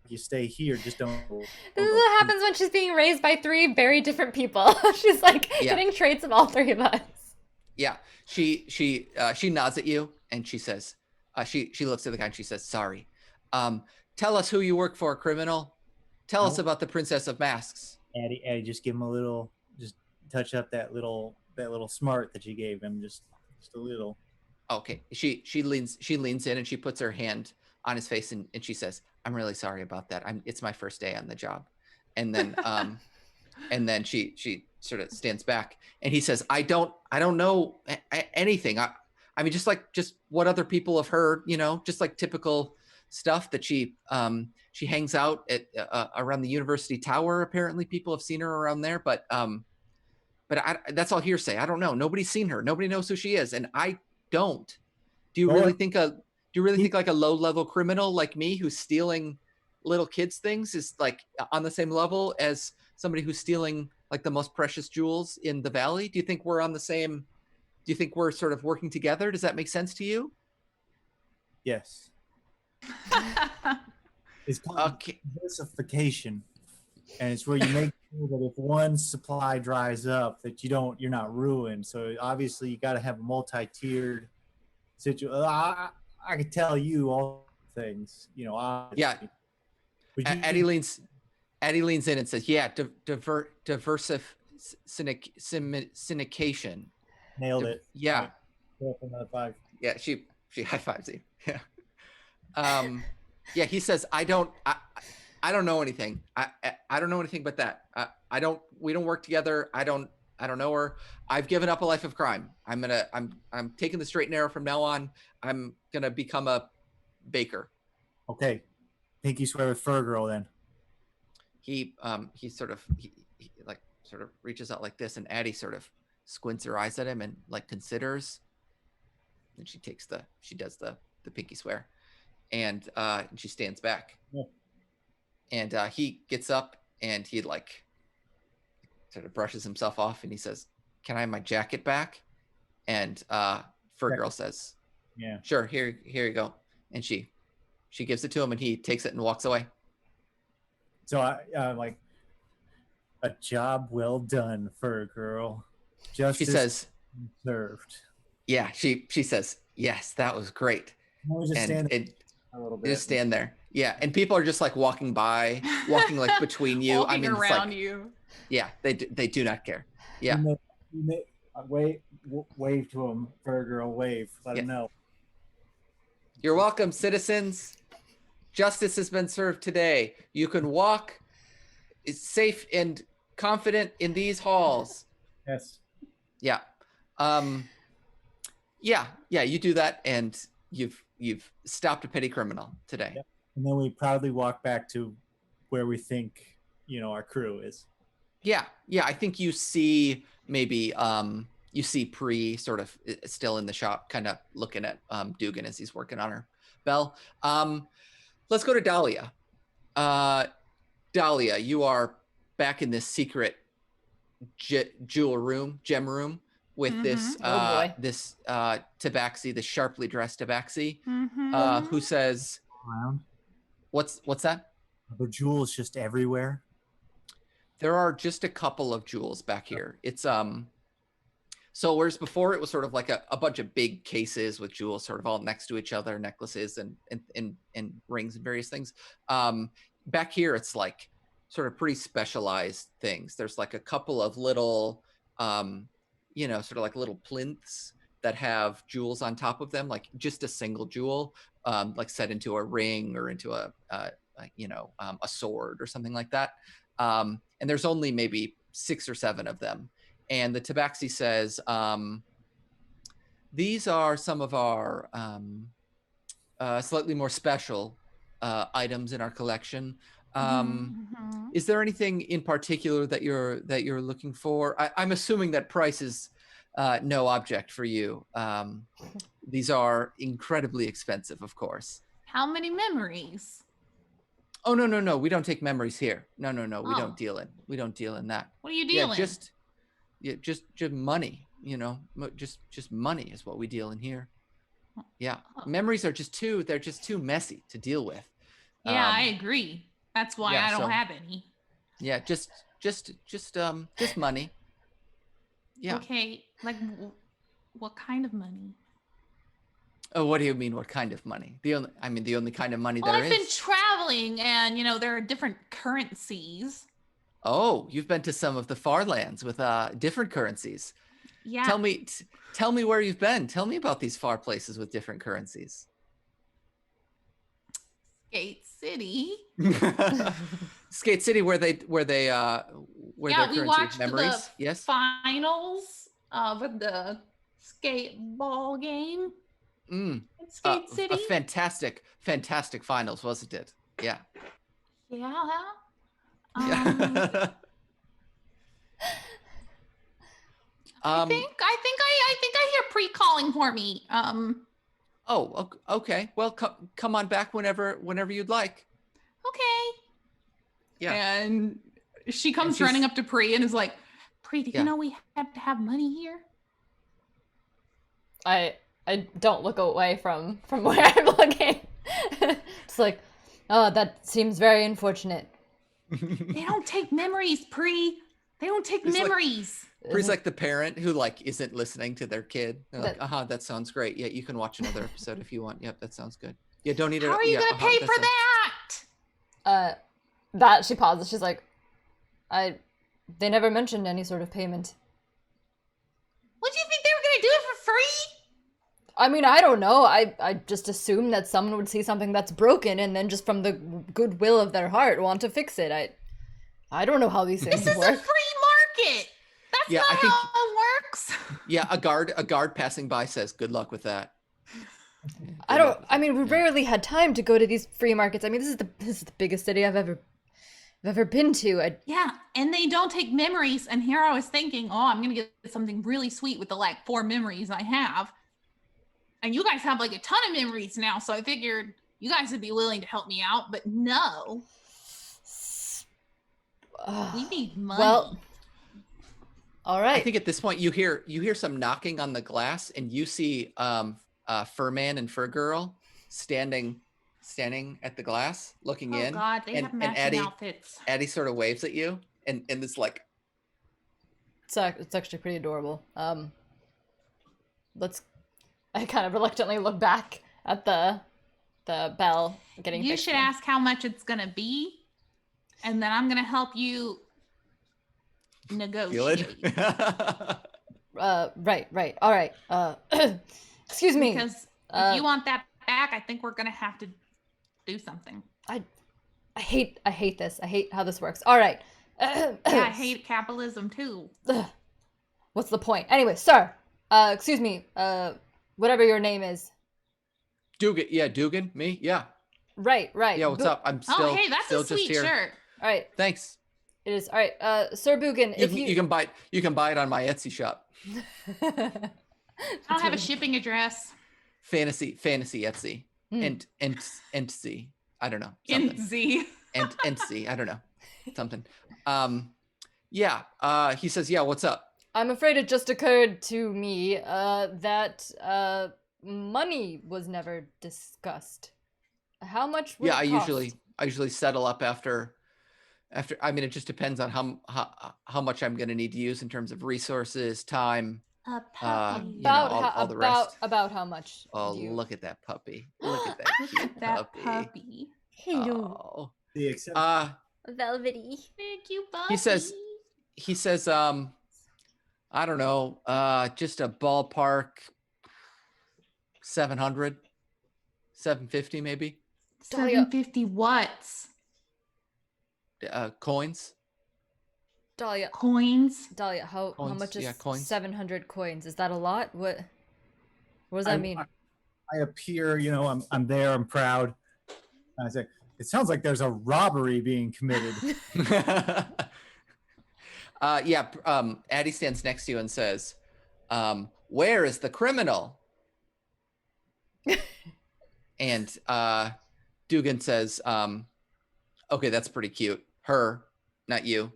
S4: You stay here. Just don't.
S1: This is what happens when she's being raised by three very different people. She's like getting traits of all three of us.
S2: Yeah. She nods at you, and she says, she looks at the guy and she says, "Sorry. Tell us who you work for, criminal. Tell us about the Princess of Masks."
S4: Addie, just give him a little, just touch up that little smart that you gave him, just a little.
S2: Okay. She leans in, and she puts her hand on his face, and she says, "I'm really sorry about that. It's my first day on the job." And then and then she sort of stands back, and he says, I don't know anything. I mean, just what other people have heard, just like typical stuff that she hangs out at around the university tower. Apparently people have seen her around there, but that's all hearsay. I don't know. Nobody's seen her. Nobody knows who she is. And I don't. Do you really think like a low level criminal like me who's stealing little kids things is like on the same level as somebody who's stealing like the most precious jewels in the valley? Do you think we're sort of working together? Does that make sense to you?
S4: Yes. It's called diversification, and it's where you make sure that if one supply dries up, that you're not ruined. So obviously, you got to have a multi-tiered situation. I could tell you all things, obviously.
S2: Yeah. Addie leans in and says, "Yeah, syndication."
S4: Nailed it.
S2: Yeah.
S4: Go for another 5.
S2: Yeah, she high fives you. Yeah. Yeah, he says, I don't know anything. I don't know anything but that. We don't work together. I don't know her. I've given up a life of crime. I'm taking the straight and narrow from now on. I'm gonna become a baker.
S4: Okay. Pinky swear with Fur Girl then.
S2: He sort of reaches out like this, and Addie sort of squints her eyes at him and like considers. And she does the pinky swear. And she stands back.
S4: Yeah.
S2: And he gets up, and he like sort of brushes himself off and he says, "Can I have my jacket back?" And Fur Girl says,
S4: Yeah.
S2: "Sure, here you go." And she gives it to him and he takes it and walks away.
S4: So I like, a job well done, Fur Girl. Justice
S2: She says,
S4: served.
S2: yeah, she says, "Yes, that was great."
S4: I was just
S2: And
S4: standing a little bit.
S2: just stand there. Yeah, and people are just like walking like between you.
S3: Walking
S2: it's
S3: around
S2: like,
S3: you.
S2: yeah, they do not care. Yeah.
S4: Wave to him, Fur Girl. Wave. Let him know.
S2: You're welcome, citizens. Justice has been served today. You can walk safe and confident in these halls.
S4: Yes.
S2: Yeah. Yeah, you do that and you've stopped a petty criminal today.
S4: Yep. And then we proudly walk back to where we think, our crew is.
S2: Yeah, I think you see maybe you see Pre sort of still in the shop, kind of looking at Dugan as he's working on her bell. Let's go to Dahlia. Dahlia, you are back in this secret gem room with this this tabaxi, this sharply dressed tabaxi, who says,
S4: Around.
S2: What's that?
S4: Are the jewels just everywhere?
S2: There are just a couple of jewels back here. It's so whereas before it was sort of like a bunch of big cases with jewels sort of all next to each other, necklaces and rings and various things. Back here it's like sort of pretty specialized things. There's like a couple of little sort of like little plinths that have jewels on top of them, like just a single jewel, like set into a ring or into a sword or something like that. And there's only maybe 6 or 7 of them. And the tabaxi says, these are some of our slightly more special items in our collection. Is there anything in particular that you're looking for? I'm assuming that price is no object for you. These are incredibly expensive, of course.
S5: How many memories?
S2: Oh no, we don't take memories here. No, we
S5: Oh.
S2: don't deal in that.
S5: What are you dealing?
S2: Just money, just money is what we deal in here. Yeah.
S5: Oh.
S2: Memories are just too messy to deal with.
S5: Yeah, I agree. That's why
S2: yeah,
S5: I don't
S2: so-
S5: have any.
S2: Yeah, just money. Yeah.
S5: Okay, like what kind of money?
S2: Oh, what do you mean? What kind of money? The only kind of money
S5: Well,
S2: there
S5: I've been
S2: is.
S5: traveling, and there are different currencies.
S2: Oh, you've been to some of the far lands with different currencies.
S5: Yeah.
S2: Tell me where you've been. Tell me about these far places with different currencies.
S5: Skate City.
S2: Skate City, where their
S5: We
S2: currency is
S5: watched
S2: memories.
S5: the
S2: Yes.
S5: finals of the skateball game in Skate City.
S2: A fantastic finals, wasn't it? Yeah.
S5: Yeah.
S2: Yeah.
S5: I think I hear pre-calling for me.
S2: Oh, okay. Well, come on back whenever you'd like.
S5: Okay.
S2: Yeah.
S3: And she
S2: And
S3: comes
S2: she's-
S3: running up to Pri and is like,
S5: Pre, do
S2: Yeah.
S5: you know we have to have money here?
S1: I don't look away from where I'm looking. It's like, oh, that seems very unfortunate.
S5: They don't take memories, Pre. They don't take
S2: It's like-
S5: memories.
S2: Pri's like the parent who like isn't listening to their kid. They're like,
S1: That-
S2: that sounds great. Yeah, you can watch another episode if you want. Yep, that sounds good. Yeah, don't need it.
S5: How are you
S2: yeah,
S5: gonna pay for
S2: sounds-
S5: that?
S1: That she pauses. She's like, they never mentioned any sort of payment.
S5: What do you think they were gonna do it for free?
S1: I mean, I don't know. I just assume that someone would see something that's broken and then just from the goodwill of their heart want to fix it. I don't know how these things
S5: This is
S1: work.
S5: a free market. That's
S2: Yeah,
S5: not
S2: I think-
S5: how it works.
S2: Yeah, a guard passing by says, "Good luck with that."
S1: I mean, we rarely had time to go to these free markets. I mean, this is the biggest city I've ever been to.
S5: Yeah, and they don't take memories. And here I was thinking, oh, I'm gonna get something really sweet with the 4 memories I have. And you guys have a ton of memories now, so I figured you guys would be willing to help me out, but no, we need money.
S1: Well, All
S2: I
S1: right.
S2: think at this point you hear some knocking on the glass, and you see Fur Man and Fur Girl standing at the glass looking
S5: Oh
S2: in.
S5: God, they
S2: and,
S5: have matching outfits.
S2: Addie sort of waves at you, and this like
S1: It's actually pretty adorable. I kind of reluctantly look back at the bell getting
S5: You
S1: fixed
S5: should
S1: now.
S5: ask how much it's gonna be, and then I'm gonna help you
S2: feel
S5: negotiate.
S2: it.
S1: Right. All right. Excuse me.
S5: Because if you want that back, I think we're gonna have to do something.
S1: I hate this. I hate how this works. All right.
S5: Yeah, I hate capitalism too.
S1: What's the point? Anyway, sir. Excuse me. Whatever your name is.
S2: Dugan, yeah, Dugan, me, yeah,
S1: Right.
S2: yeah. What's up? I'm still,
S5: Oh, hey, that's
S2: still
S5: a
S2: just
S5: sweet
S2: here.
S5: shirt.
S1: All right.
S2: Thanks.
S1: It is. All right. Sir Boogan, if
S2: You can buy it on my Etsy shop.
S5: I don't have a shipping address.
S2: Fantasy Etsy.
S1: Mm.
S2: Etsy. I don't know. Something.
S5: Z.
S2: Etsy. I don't know. Something. Yeah. He says, yeah, what's up?
S1: I'm afraid it just occurred to me that money was never discussed. How much would
S2: Yeah,
S1: it
S2: I
S1: cost?
S2: usually settle up after I mean, it just depends on how much I'm gonna need to use in terms of resources, time,
S5: A
S2: puppy.
S5: puppy.
S2: all the rest.
S1: About how much?
S2: Oh,
S1: do you...
S2: look at that puppy. Look at that
S5: Look
S2: cute
S5: at that
S2: puppy.
S5: puppy.
S2: Oh.
S4: The exception.
S1: Velvety.
S5: Thank you, puppy.
S2: He says, I don't know, just a ballpark 700, 750 maybe,
S1: Dahlia.
S5: 750 watts.
S2: coins.
S1: Dahlia,
S5: Coins.
S1: how
S2: Coins,
S1: much is
S2: yeah, coins.
S1: 700 coins? Is that a lot? What does that mean?
S4: I appear, I'm there, I'm proud. And I say, it sounds like there's a robbery being committed.
S2: Yeah. Addie stands next to you and says, where is the criminal? And Dugan says, okay, that's pretty cute. Her, not you.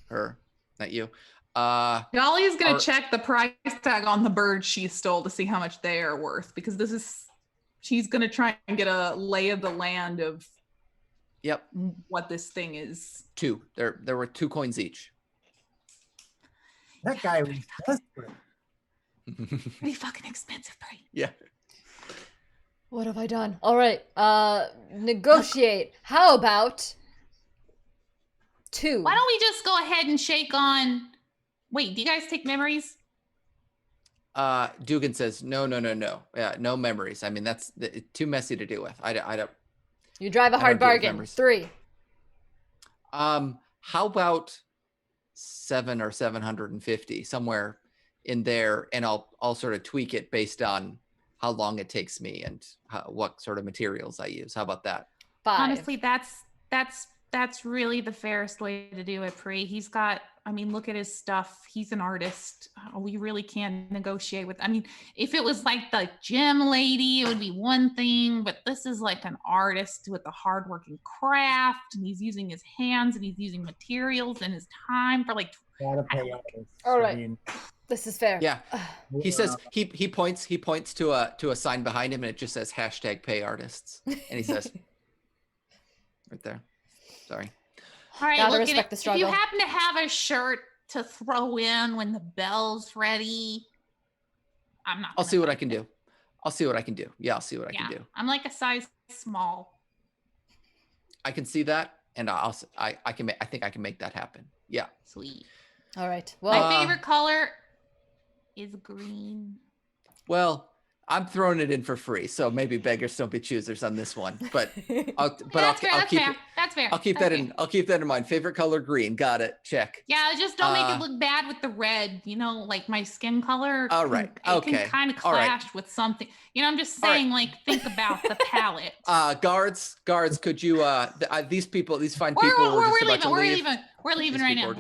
S2: Her, not you.
S3: Dahlia's gonna check the price tag on the birds she stole to see how much they are worth, because she's gonna try and get a lay of the land of
S2: Yep.
S3: what this thing is.
S2: 2. There were 2 coins each.
S4: That guy was desperate.
S5: Pretty fucking expensive, Brie.
S2: Yeah.
S1: What have I done? All right. Negotiate. How about 2?
S5: Why don't we just go ahead and shake on... Wait, do you guys take memories?
S2: Dugan says, no. Yeah, no memories. I mean, that's too messy to deal with. I don't.
S1: You drive a hard
S2: deal with
S1: bargain.
S2: memories.
S1: 3.
S2: How about 7 or 750, somewhere in there, and I'll sort of tweak it based on how long it takes me and what sort of materials I use. How about that?
S1: 5.
S5: Honestly, that's really the fairest way to do it, Pri. He's got, look at his stuff. He's an artist. We really can negotiate with, if it was like the gym lady, it would be one thing, but this is like an artist with a hardworking craft, and he's using his hands and he's using materials and his time for like...
S4: Gotta pay others.
S1: All right. This is fair.
S2: Yeah. He says he points to a sign behind him, and it just says #PayArtists, and he says right there. Sorry.
S5: All right,
S1: Gotta
S5: look,
S1: respect the
S5: if you
S1: struggle.
S5: happen to have a shirt to throw in when the bell's ready, I'm not.
S2: I'll see what I can do. I'll see what I can do. Yeah, I'll see what I can do.
S5: I'm like a size small.
S2: I can see that, and I think I can make that happen. Yeah.
S5: Sweet.
S1: All right. Well,
S5: My favorite color is green.
S2: Well, I'm throwing it in for free, so maybe beggars don't be choosers on this one. But I'll keep it.
S5: That's fair.
S2: I'll keep that in. I'll keep that in mind. Favorite color, green. Got it. Check.
S5: Yeah, just don't make it look bad with the red. Like my skin color.
S2: All right.
S5: It can kind of clash with something. I'm just saying, think about the palette.
S2: Guards, could you? These fine people.
S5: We're leaving right now.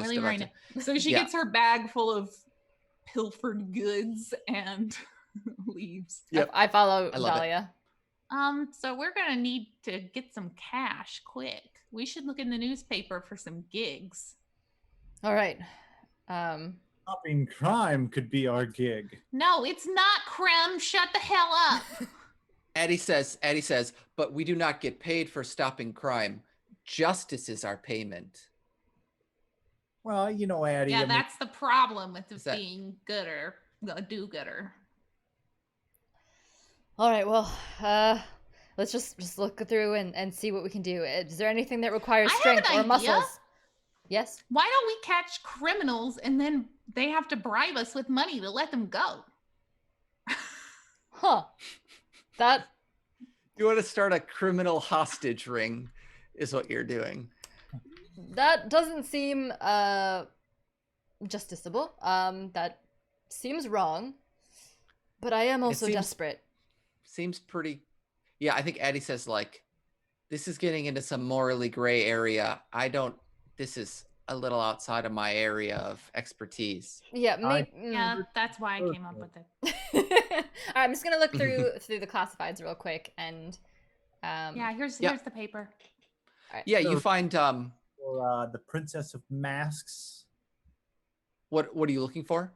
S3: So she gets her bag full of pilfered goods and leaves.
S2: Yep.
S1: I follow
S2: I love it.
S1: Dahlia.
S5: So we're gonna need to get some cash quick. We should look in the newspaper for some gigs.
S1: All right.
S4: Stopping crime could be our gig.
S5: No, it's not, Krum. Shut the hell up.
S2: Addie says, but we do not get paid for stopping crime. Justice is our payment.
S4: Well, you know, Addie.
S5: Yeah,
S4: I mean,
S5: that's the problem with
S2: Is that-
S5: being gooder, a do-gooder.
S1: All right, well, let's just look through and see what we can do. Is there anything that requires
S5: I have
S1: strength
S5: an
S1: or
S5: idea.
S1: muscles? Yes.
S5: Why don't we catch criminals and then they have to bribe us with money to let them go?
S1: Huh. That
S2: You want to start a criminal hostage ring, is what you're doing.
S1: doesn't seem justiciable. That seems wrong. But I am also
S2: seems-
S1: desperate.
S2: Seems pretty. Yeah, I think Addie says, like, this is getting into some morally gray area. This is a little outside of my area of expertise.
S1: Yeah,
S5: Yeah, that's why I came up with it.
S1: All right, I'm just gonna look through the classifieds real quick and
S5: Yeah, here's
S2: Yeah.
S5: the paper.
S2: Yeah, you
S4: So-
S2: find
S4: or the Princess of Masks.
S2: what are you looking for?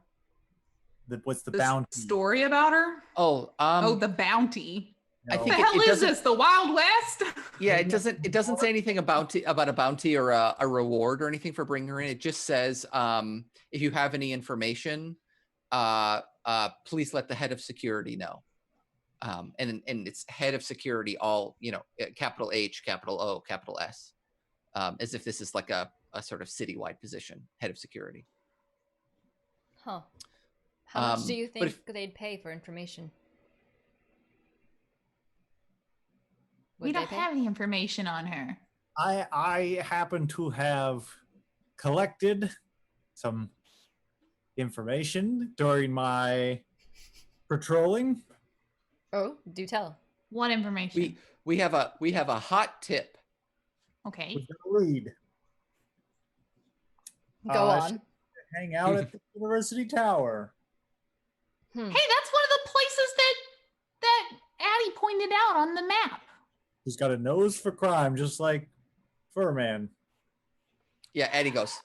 S4: What's the
S3: This
S4: bounty?
S3: story about her?
S2: Oh,
S3: The bounty.
S2: I
S4: No.
S3: What the
S2: think
S3: hell
S2: it
S3: is
S2: doesn't-
S3: this? The Wild West?
S2: yeah, it doesn't say anything about a bounty or a reward or anything for bringing her in. It just says if you have any information, please let the head of security know. And it's head of security, all, capital H, capital O, capital S, as if this is like a sort of citywide position, head of security.
S1: huh. How much do you
S2: but
S1: think they'd pay for information?
S5: We
S1: Would they
S5: don't
S1: pay?
S5: have any information on her.
S4: I happen to have collected some information during my patrolling.
S1: Oh, do tell.
S5: What information?
S2: We have a hot tip.
S5: Okay.
S4: We've got a lead.
S1: Go
S4: Uh,
S1: on.
S4: Hang out at the University Tower.
S1: Hmm.
S5: Hey, that's one of the places that Addie pointed out on the map.
S4: He's got a nose for crime, just like Furman.
S2: Yeah, Eddie goes,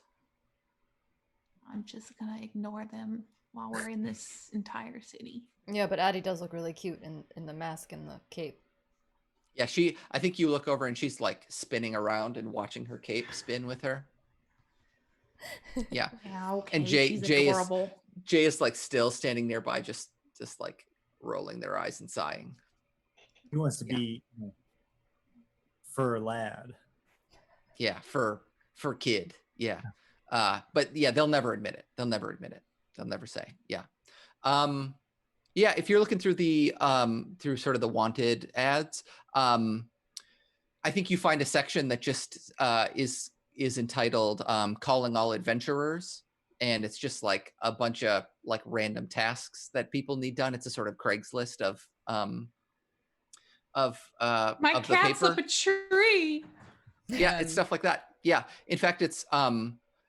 S5: I'm just gonna ignore them while we're in this entire city.
S1: Yeah, but Addie does look really cute in the mask and the cape.
S2: yeah, I think you look over and she's like spinning around and watching her cape spin with her. Yeah.
S5: Yeah, okay.
S2: And Jay-
S5: she's
S2: Jay is-
S5: adorable.
S2: Jay is like still standing nearby, just like rolling their eyes and sighing.
S4: He wants to
S2: Yeah.
S4: be fur lad.
S2: Yeah, for kid. Yeah. But yeah, they'll never admit it. They'll never say. Yeah. Yeah, if you're looking through the through sort of the wanted ads, I think you find a section that just is entitled calling all adventurers, and it's just like a bunch of like random tasks that people need done. It's a sort of Craigslist of
S3: My
S2: of the
S3: cat's
S2: paper.
S3: up a tree.
S2: Yeah, it's stuff like that. Yeah, in fact, it's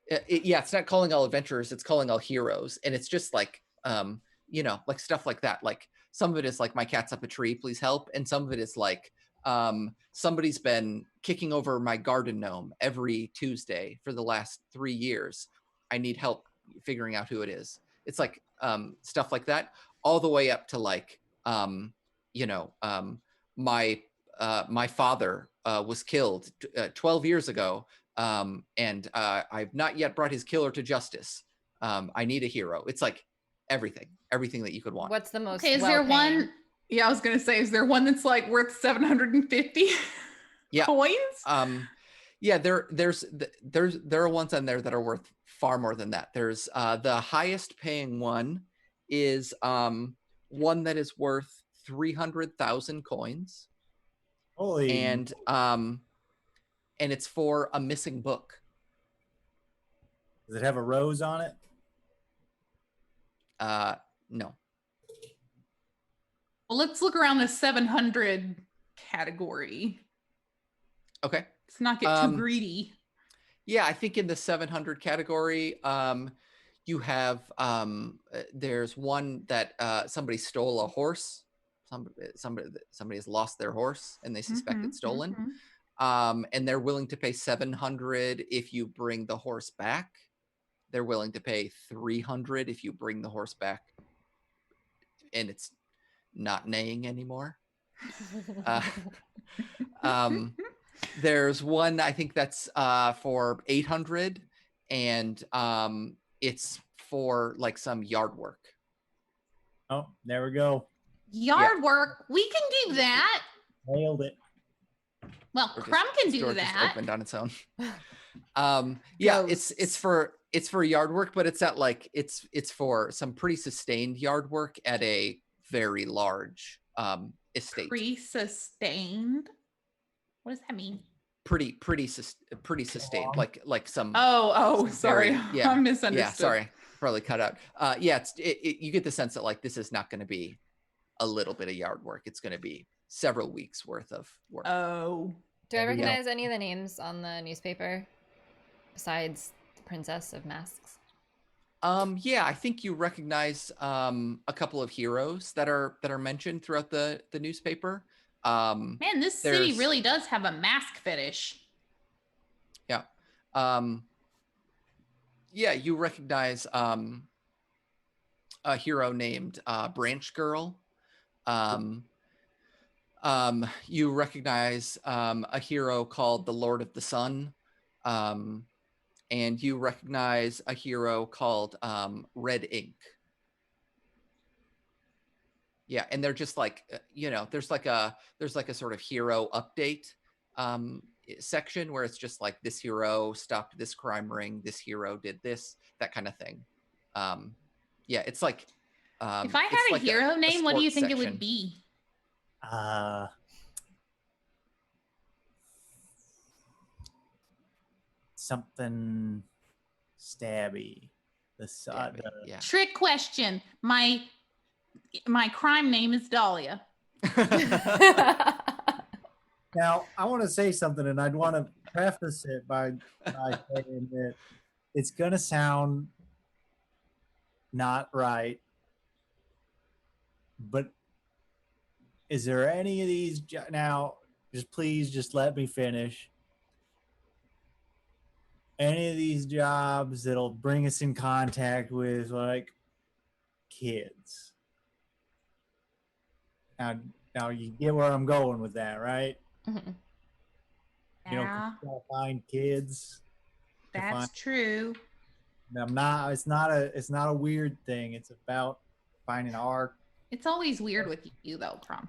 S2: it's not calling all adventurers, it's calling all heroes, and it's just like like stuff like that. Like some of it is like, my cat's up a tree, please help, and some of it is like somebody's been kicking over my garden gnome every Tuesday for the last 3 years. I need help figuring out who it is. It's like stuff like that, all the way up to like my father was killed 12 years ago, and I've not yet brought his killer to justice. I need a hero. It's like everything that you could want.
S1: What's the most?
S5: Okay, is there
S1: well-paying?
S5: one?
S3: Yeah, I was gonna say, is there one that's like worth 750
S2: Yeah.
S3: coins?
S2: Yeah, there are ones on there that are worth far more than that. There's the highest paying one is one that is worth 300,000 coins,
S4: Holy.
S2: and it's for a missing book.
S4: Does it have a rose on it?
S2: No.
S3: Well, let's look around the 700 category.
S2: Okay.
S3: Let's not get too greedy.
S2: Yeah, I think in the 700 category, you have there's one that somebody stole a horse. Somebody has lost their horse and they suspect it's stolen. And they're willing to pay 700 if you bring the horse back. they're willing to pay 300 if you bring the horse back and it's not neighing anymore. There's one, I think that's for 800, and it's for like some yard work.
S4: Oh, there we go.
S5: Yard work. We can do that.
S4: Nailed it.
S5: Well,
S2: Or
S5: Krum can
S2: this
S5: do
S2: door just
S5: that.
S2: opened on its own. Yeah, it's for yard work, but it's at like it's for some pretty sustained yard work at a very large estate.
S5: Pre-sustained. What does that mean?
S2: Pretty sustained, like some.
S3: Oh,
S2: some
S3: sorry.
S2: very- yeah,
S3: I misunderstood.
S2: yeah, sorry, probably cut out. Yeah, you get the sense that like this is not going to be a little bit of yard work. It's going to be several weeks worth of work.
S3: Oh.
S1: Do I
S4: There we go.
S1: recognize any of the names on the newspaper besides the Princess of Masks?
S2: Yeah, I think you recognize a couple of heroes that are mentioned throughout the newspaper.
S5: Man, this city
S2: There's-
S5: really does have a mask fetish.
S2: Yeah. Yeah, you recognize a hero named Branch Girl. You recognize a hero called the Lord of the Sun. And you recognize a hero called Red Ink. Yeah, and they're just like there's like a sort of hero update section where it's just like this hero stopped this crime ring, this hero did this, that kind of thing. Yeah, it's like
S5: If I
S2: it's
S5: had a
S2: like
S5: hero name, what do you
S2: sports
S5: think it
S2: section.
S5: would be?
S4: Something stabby.
S2: Stabby, yeah.
S5: Trick question. My crime name is Dahlia.
S4: Now, I want to say something, and I'd want to preface it by saying that it's going to sound not right, but is there any of these now? Please, just let me finish. Any of these jobs that'll bring us in contact with like kids? Now you get where I'm going with that, right?
S1: Mhm.
S4: You know,
S5: Yeah,
S4: gotta find kids. to
S5: that's
S4: find-
S5: true.
S4: I'm not. It's not a weird thing. It's about finding art.
S5: It's always weird with you, though, Krum.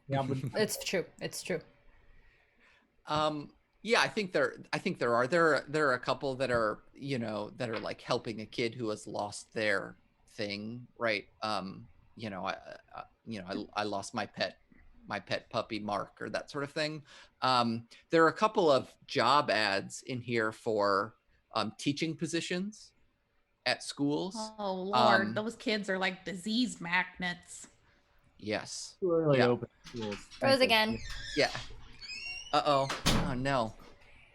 S4: Yeah, but
S1: It's true. It's true.
S2: Yeah, I think there are a couple that are like helping a kid who has lost their thing, right? I lost my pet puppy Mark, or that sort of thing. There are a couple of job ads in here for teaching positions at schools.
S5: Oh Lord,
S2: Um,
S5: those kids are like disease magnets.
S2: Yes.
S4: too early
S2: Yeah.
S4: open schools.
S1: Rose again.
S2: Yeah. Oh no.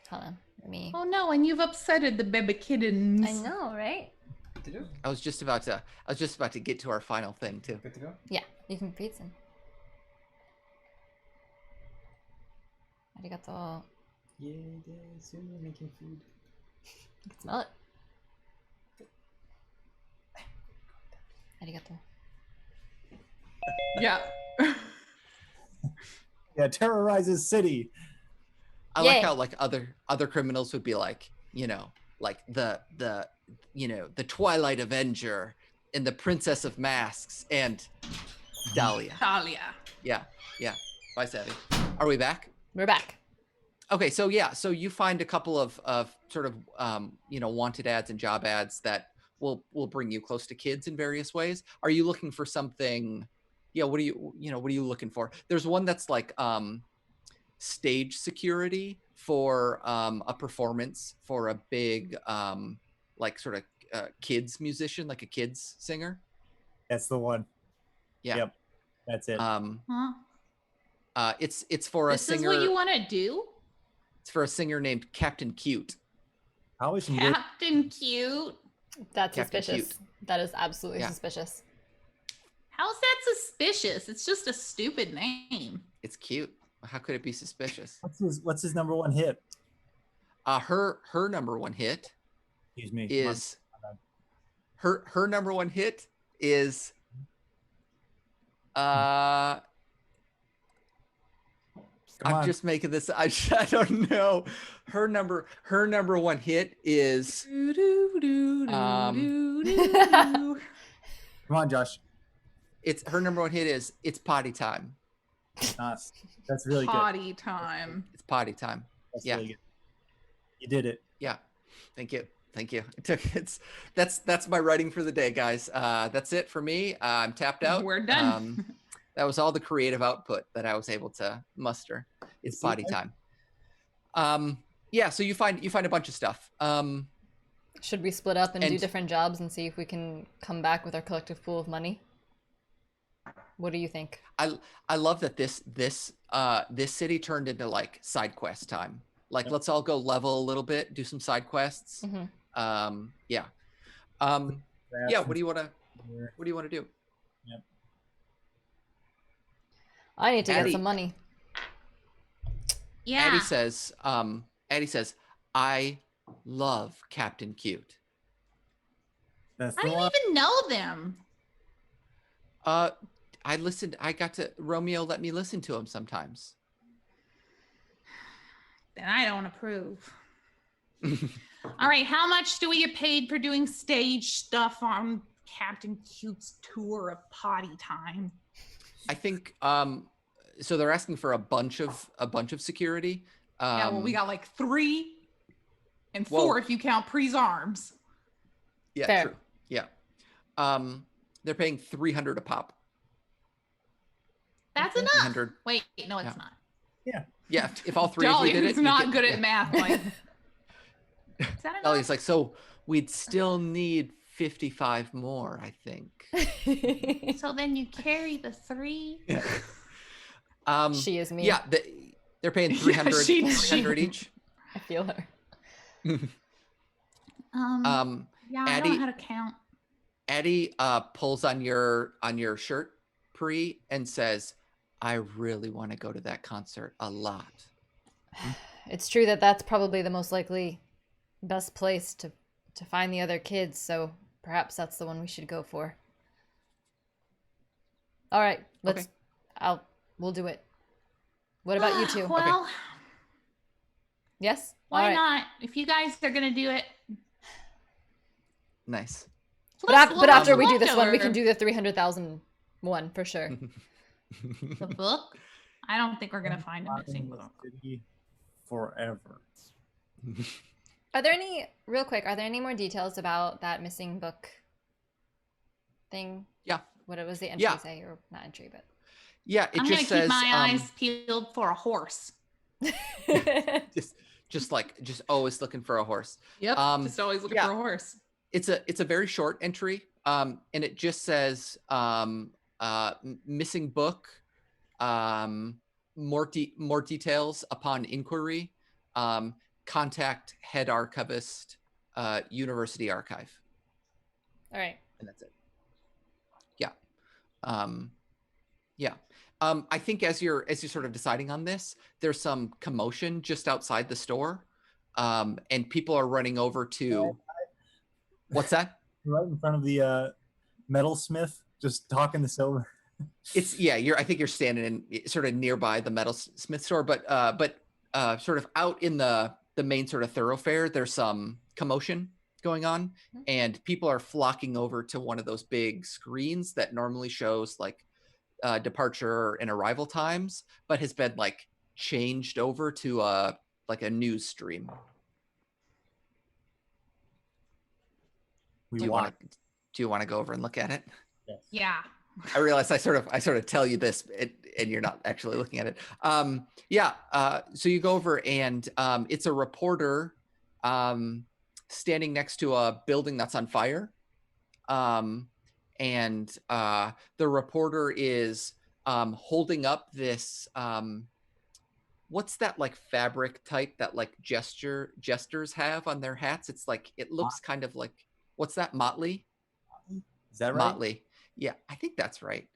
S1: Hold on. Let me.
S5: Oh no, and you've upsetted the baby kittens.
S1: I know, right?
S6: Good to go.
S2: I was just about to get to our final thing too.
S6: Good to go.
S1: Yeah, you can feed some. Arigato.
S6: Yay, soon we're making food.
S1: You can smell it. Arigato.
S3: Yeah.
S4: Yeah, terrorizes city.
S2: I like
S1: Yay.
S2: how like other criminals would be like, like the Twilight Avenger and the Princess of Masks and Dahlia.
S3: Dahlia.
S2: Yeah. Bye, Savvy. Are we back?
S1: We're back.
S2: Okay, so you find a couple of sort of wanted ads and job ads that will bring you close to kids in various ways. Are you looking for something? Yeah, what are you looking for? There's one that's like stage security for a performance for a big like sort of kids musician, like a kids singer.
S4: That's the one.
S2: Yeah.
S4: Yep. That's it.
S5: Huh?
S2: It's for a
S5: This
S2: singer.
S5: is what you want to do,
S2: It's for a singer named Captain Cute.
S4: Probably some good.
S5: Captain Cute?
S1: That's
S2: Captain
S1: suspicious.
S2: Cute.
S1: That is absolutely
S2: Yeah.
S1: suspicious.
S5: How's that suspicious? It's just a stupid name.
S2: It's cute. How could it be suspicious?
S4: What's his number one hit?
S2: Her number one hit
S4: Excuse me.
S2: is her number one hit is
S4: Come
S2: I'm
S4: on.
S2: just making this. I don't know. Her number one hit is
S4: Come on, Josh.
S2: it's her number one hit is it's potty time.
S4: Nice. That's really good.
S3: Potty time.
S2: It's potty time.
S4: That's
S2: Yeah.
S4: really good. You did it.
S2: Yeah. Thank you. That's my writing for the day, guys. That's it for me. I'm tapped out.
S3: We're done.
S2: That was all the creative output that I was able to muster. It's potty time. Yeah, so you find a bunch of stuff.
S1: Should we split up and do
S2: And-
S1: different jobs and see if we can come back with our collective pool of money? What do you think?
S2: I love that this city turned into like side quest time. Like,
S4: Yep.
S2: let's all go level a little bit, do some side quests.
S1: Mhm.
S2: Yeah. Yeah, what do you want to do?
S1: I need to
S2: Addie.
S1: get some money.
S5: Yeah.
S2: Addie says, I love Captain Cute.
S4: That's
S5: I
S4: the
S5: don't
S4: one.
S5: even know them.
S2: Romeo let me listen to him sometimes.
S5: Then I don't approve. All right, how much do we get paid for doing stage stuff on Captain Cute's tour of potty time?
S2: I think so they're asking for a bunch of security.
S3: Yeah, well, we got like 3 and 4
S2: well-
S3: if you count Pre's arms.
S2: Yeah,
S1: Fair.
S2: true. Yeah. They're paying 300 a pop.
S5: That's
S2: Okay.
S5: enough.
S2: 300.
S5: Wait, no, it's
S2: Yeah.
S5: not.
S2: Yeah, if all three of
S3: Dahlia,
S2: you did it,
S3: who's
S2: you'd
S3: not
S2: get-
S3: good at math. Like,
S5: Is that enough?
S2: Dahlia's like, so we'd still need 55 more, I think.
S5: So then you carry the 3.
S1: She is me.
S2: Yeah, they're paying
S3: Yeah,
S2: 300,
S3: she-
S2: 300 each.
S1: I feel her.
S5: Yeah, I don't
S2: Addie-
S5: know how to count.
S2: Eddie pulls on your shirt, Pre, and says, I really want to go to that concert a lot.
S1: It's true that that's probably the most likely best place to find the other kids, so perhaps that's the one we should go for. All right, let's we'll do it. What about you two?
S5: Well,
S1: Yes?
S5: why
S1: All right.
S5: not? If you guys are gonna do it.
S2: Nice.
S1: But, but after we do this one, we can do the 300,000 one for sure.
S5: the book. I don't think we're gonna find a missing
S4: In the
S5: book.
S4: city forever.
S1: Are there any, real quick, are there any more details about that missing book thing?
S2: Yeah.
S1: What it was the entry
S2: Yeah.
S1: say, or not entry, but.
S2: Yeah, it
S5: I'm
S2: just
S5: gonna
S2: says
S5: keep my eyes peeled for a horse.
S2: just always looking for a horse.
S3: yep, just always looking
S2: yeah.
S3: for a horse.
S2: It's a very short entry, and it just says missing book, more details upon inquiry, contact head archivist, university archive,
S1: All right.
S2: and that's it. Yeah, yeah. I think as you're sort of deciding on this, there's some commotion just outside the store, and people are running over to. What's that?
S4: Right in front of the metalsmith, just talking the silver.
S2: I think you're standing in sort of nearby the metalsmith store, but sort of out in the main sort of thoroughfare, there's some commotion going on, and people are flocking over to one of those big screens that normally shows like departure and arrival times, but has been like changed over to like a news stream.
S4: We
S2: Do you
S4: watch.
S2: want to go over and look at it?
S4: Yes.
S5: Yeah.
S2: I realize I sort of tell you this and you're not actually looking at it. So you go over and it's a reporter standing next to a building that's on fire. And the reporter is holding up this what's that like fabric type that like jesters have on their hats? It's like it looks kind of like what's that, motley?
S4: Is that right?
S2: Motley. Yeah, I think that's right.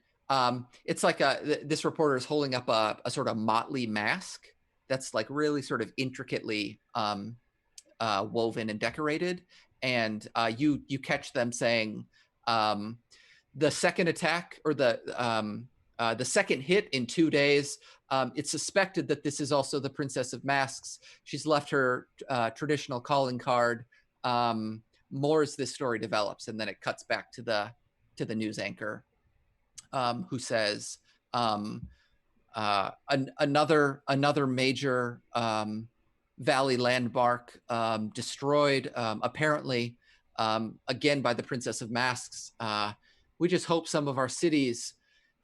S2: It's like this reporter is holding up a sort of motley mask that's like really sort of intricately woven and decorated, and you catch them saying, the second attack or the second hit in 2 days. It's suspected that this is also the Princess of Masks. She's left her traditional calling card. More as this story develops, and then it cuts back to the news anchor, who says, another major valley landmark destroyed, apparently, again by the Princess of Masks. We just hope some of our city's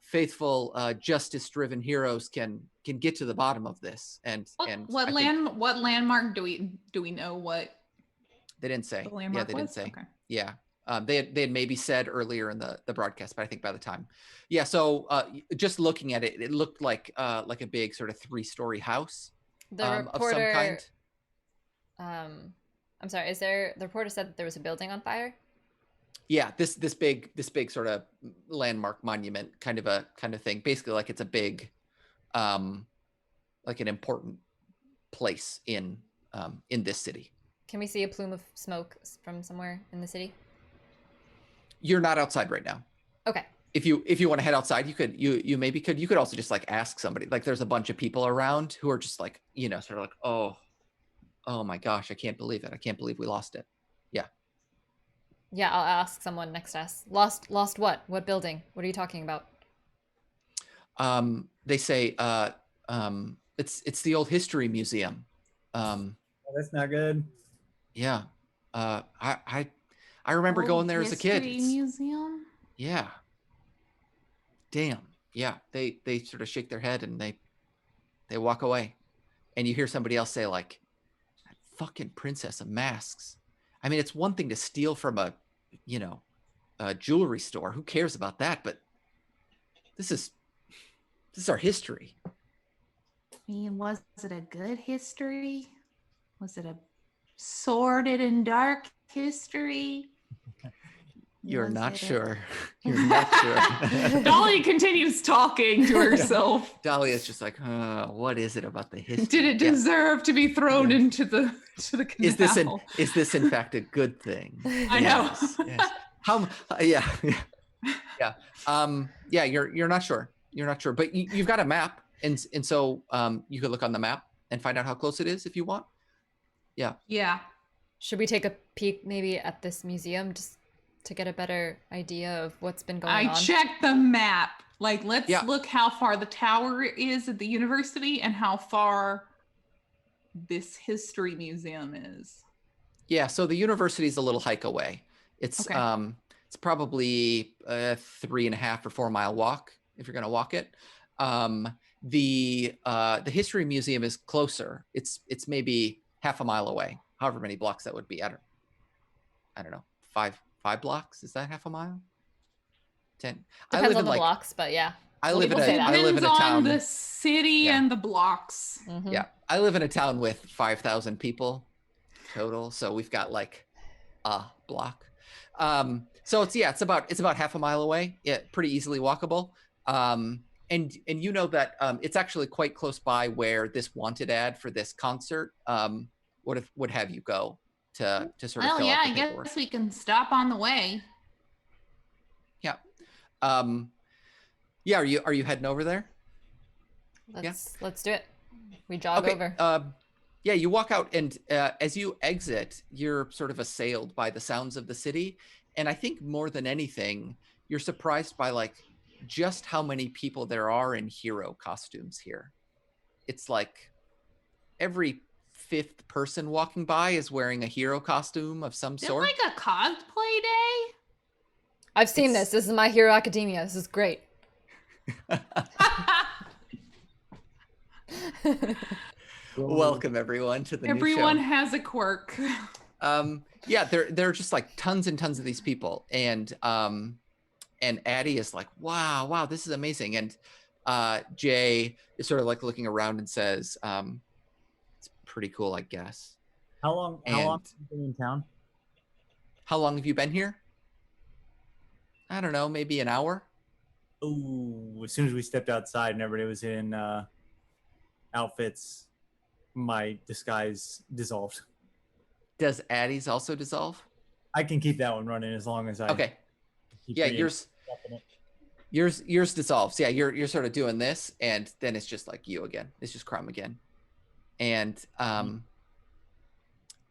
S2: faithful, justice-driven heroes can get to the bottom of this. And
S3: what landmark do we know what
S2: they didn't say?
S3: the landmark
S2: They didn't
S3: was?
S2: say.
S3: Okay.
S2: Yeah. They had maybe said earlier in the broadcast, but I think by the time, yeah. So just looking at it, it looked like a big sort of 3-story house
S1: The
S2: of some
S1: reporter.
S2: kind.
S1: I'm sorry. The reporter said that there was a building on fire?
S2: Yeah, this big sort of landmark monument kind of thing. Basically, like it's a big, like an important place in this city.
S1: Can we see a plume of smoke from somewhere in the city?
S2: You're not outside right now.
S1: Okay.
S2: If you want to head outside, you could also just like ask somebody. Like there's a bunch of people around who are just like, sort of like, oh my gosh, I can't believe it. I can't believe we lost it. Yeah.
S1: Yeah, I'll ask someone next to us. Lost what? What building? What are you talking about?
S2: They say it's the old history museum.
S4: That's not good.
S2: Yeah. I remember going there as a kid.
S3: History museum.
S2: Yeah. Damn. Yeah. They sort of shake their head and they walk away, and you hear somebody else say like, "That fucking Princess of Masks." I mean, it's one thing to steal from a jewelry store. Who cares about that? But this is our history.
S5: I mean, was it a good history? Was it a sordid and dark history?
S2: You're
S5: Was
S2: not
S5: it a-
S2: sure. You're not sure.
S3: Dahlia continues talking to herself.
S2: Dahlia's just like, what is it about the history?
S3: Did it
S2: Yeah.
S3: deserve to be thrown into the canal?
S2: Is this in fact a good thing?
S3: I know.
S2: Yes. How? Yeah. Yeah. You're not sure. You're not sure, but you've got a map, and so you could look on the map and find out how close it is if you want. Yeah.
S3: Yeah.
S1: Should we take a peek maybe at this museum just to get a better idea of what's been going on?
S3: I checked the map. Like, let's
S2: Yeah.
S3: look how far the tower is at the university and how far this history museum is.
S2: Yeah. So the university is a little hike away. It's
S3: Okay.
S2: it's probably a 3.5 or 4 mile walk if you're going to walk it. The history museum is closer. It's maybe half a mile away. However many blocks that would be. I don't know. 5 blocks? Is that half a mile? 10.
S1: Depends on the blocks, but yeah.
S2: I
S1: We'll
S2: live in
S1: say that.
S2: a
S3: Depends on
S2: town.
S3: the city
S2: Yeah.
S3: and the blocks.
S1: Mhm.
S2: Yeah, I live in a town with 5,000 people total, so we've got like a block. So it's about half a mile away. Yeah, pretty easily walkable. And you know that it's actually quite close by where this wanted ad for this concert would have you go to sort of
S3: Well,
S2: fill
S3: yeah,
S2: out
S3: I
S2: the paperwork.
S3: guess we can stop on the way.
S2: Yeah. Yeah. Are you heading over there?
S1: Let's do it. We jog
S2: Okay.
S1: over.
S2: Yeah, you walk out, and as you exit, you're sort of assailed by the sounds of the city. And I think more than anything, you're surprised by like just how many people there are in hero costumes here. It's like every 5th person walking by is wearing a hero costume of some
S3: Is it
S2: sort.
S3: like a cosplay day?
S1: I've seen
S2: it's-
S1: this. This is My Hero Academia. This is great.
S2: Welcome everyone to the
S3: Everyone
S2: new show.
S3: has a quirk.
S2: Yeah, there are just like tons and tons of these people, and Addie is like, wow, this is amazing, and Jay is sort of like looking around and says, it's pretty cool, I guess.
S4: How long
S2: And-
S4: have you been in town?
S2: How long have you been here? I don't know, maybe an hour.
S4: Oh, as soon as we stepped outside and everybody was in outfits, my disguise dissolved.
S2: Does Addie's also dissolve?
S4: I can keep that one running as long as I
S2: Okay.
S4: keep
S2: Yeah,
S4: reading
S2: yours
S4: stuff in it.
S2: yours dissolves. Yeah, you're sort of doing this, and then it's just like you again. It's just Krum again. And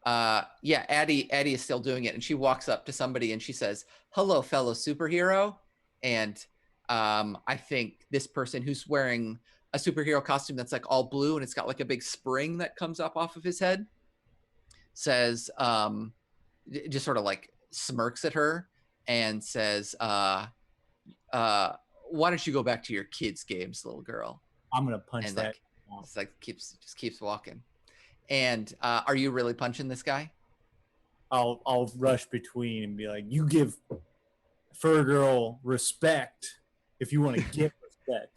S2: yeah, Addie is still doing it, and she walks up to somebody and she says, "Hello, fellow superhero." And I think this person who's wearing a superhero costume that's like all blue and it's got like a big spring that comes up off of his head says, just sort of like smirks at her and says, why don't you go back to your kids' games, little girl?
S4: I'm gonna punch
S2: And
S4: that.
S2: like, it's like keeps walking. And are you really punching this guy?
S4: I'll rush between and be like, "You give Fur Girl respect if you want to get respect."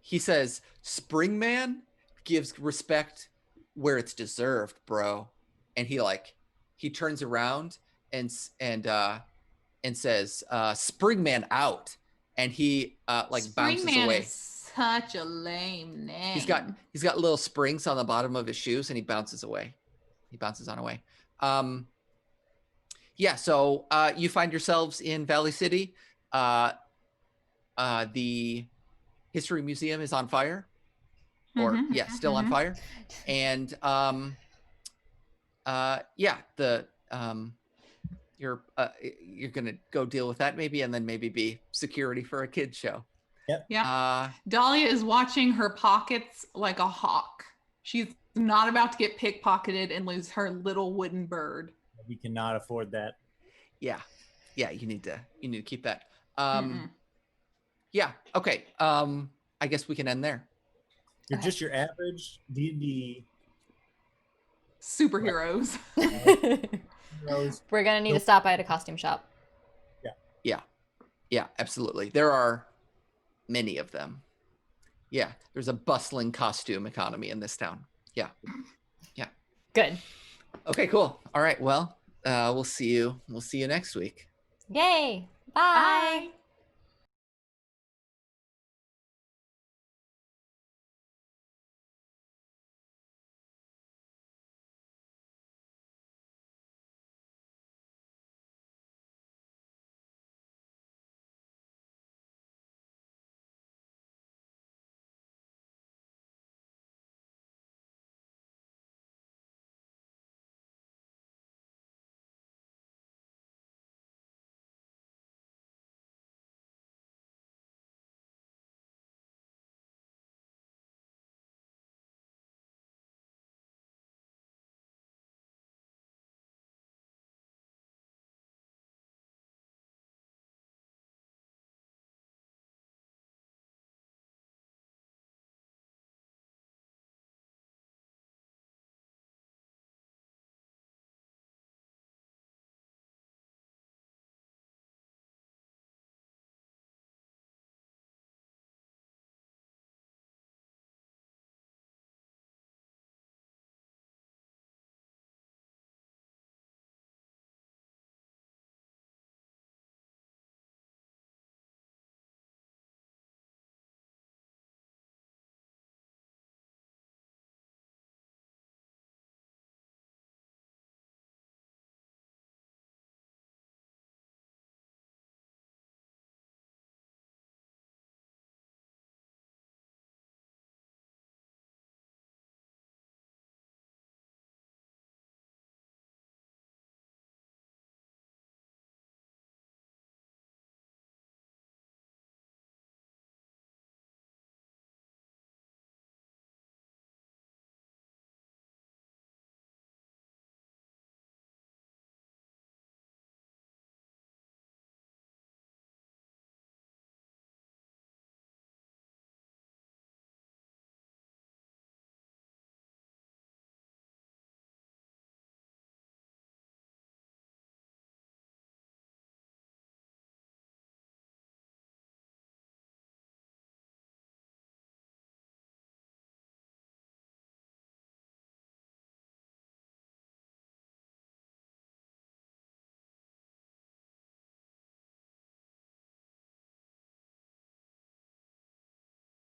S2: He says, "Spring Man gives respect where it's deserved, bro." And he turns around and says, "Spring Man out." And he like bounces
S3: Springman
S2: away.
S3: is such a lame name.
S2: He's got little springs on the bottom of his shoes, and he bounces away. He bounces on away. Yeah. So you find yourselves in Valley City. The History Museum is on fire, or still on fire, and yeah, the you're gonna go deal with that maybe, and then maybe be security for a kids show.
S4: Yep.
S3: Yeah. Dahlia is watching her pockets like a hawk. She's not about to get pickpocketed and lose her little wooden bird.
S4: We cannot afford that.
S2: Yeah. You need to keep that. Yeah. Okay. I guess we can end there.
S4: You're just your average D&D
S3: Superheroes.
S4: heroes.
S1: We're gonna need to stop by at a costume shop.
S2: Yeah, absolutely. There are many of them. Yeah, there's a bustling costume economy in this town. Yeah.
S1: Good.
S2: Okay, cool. All right. Well, we'll see you next week.
S1: Yay. Bye.
S3: Bye.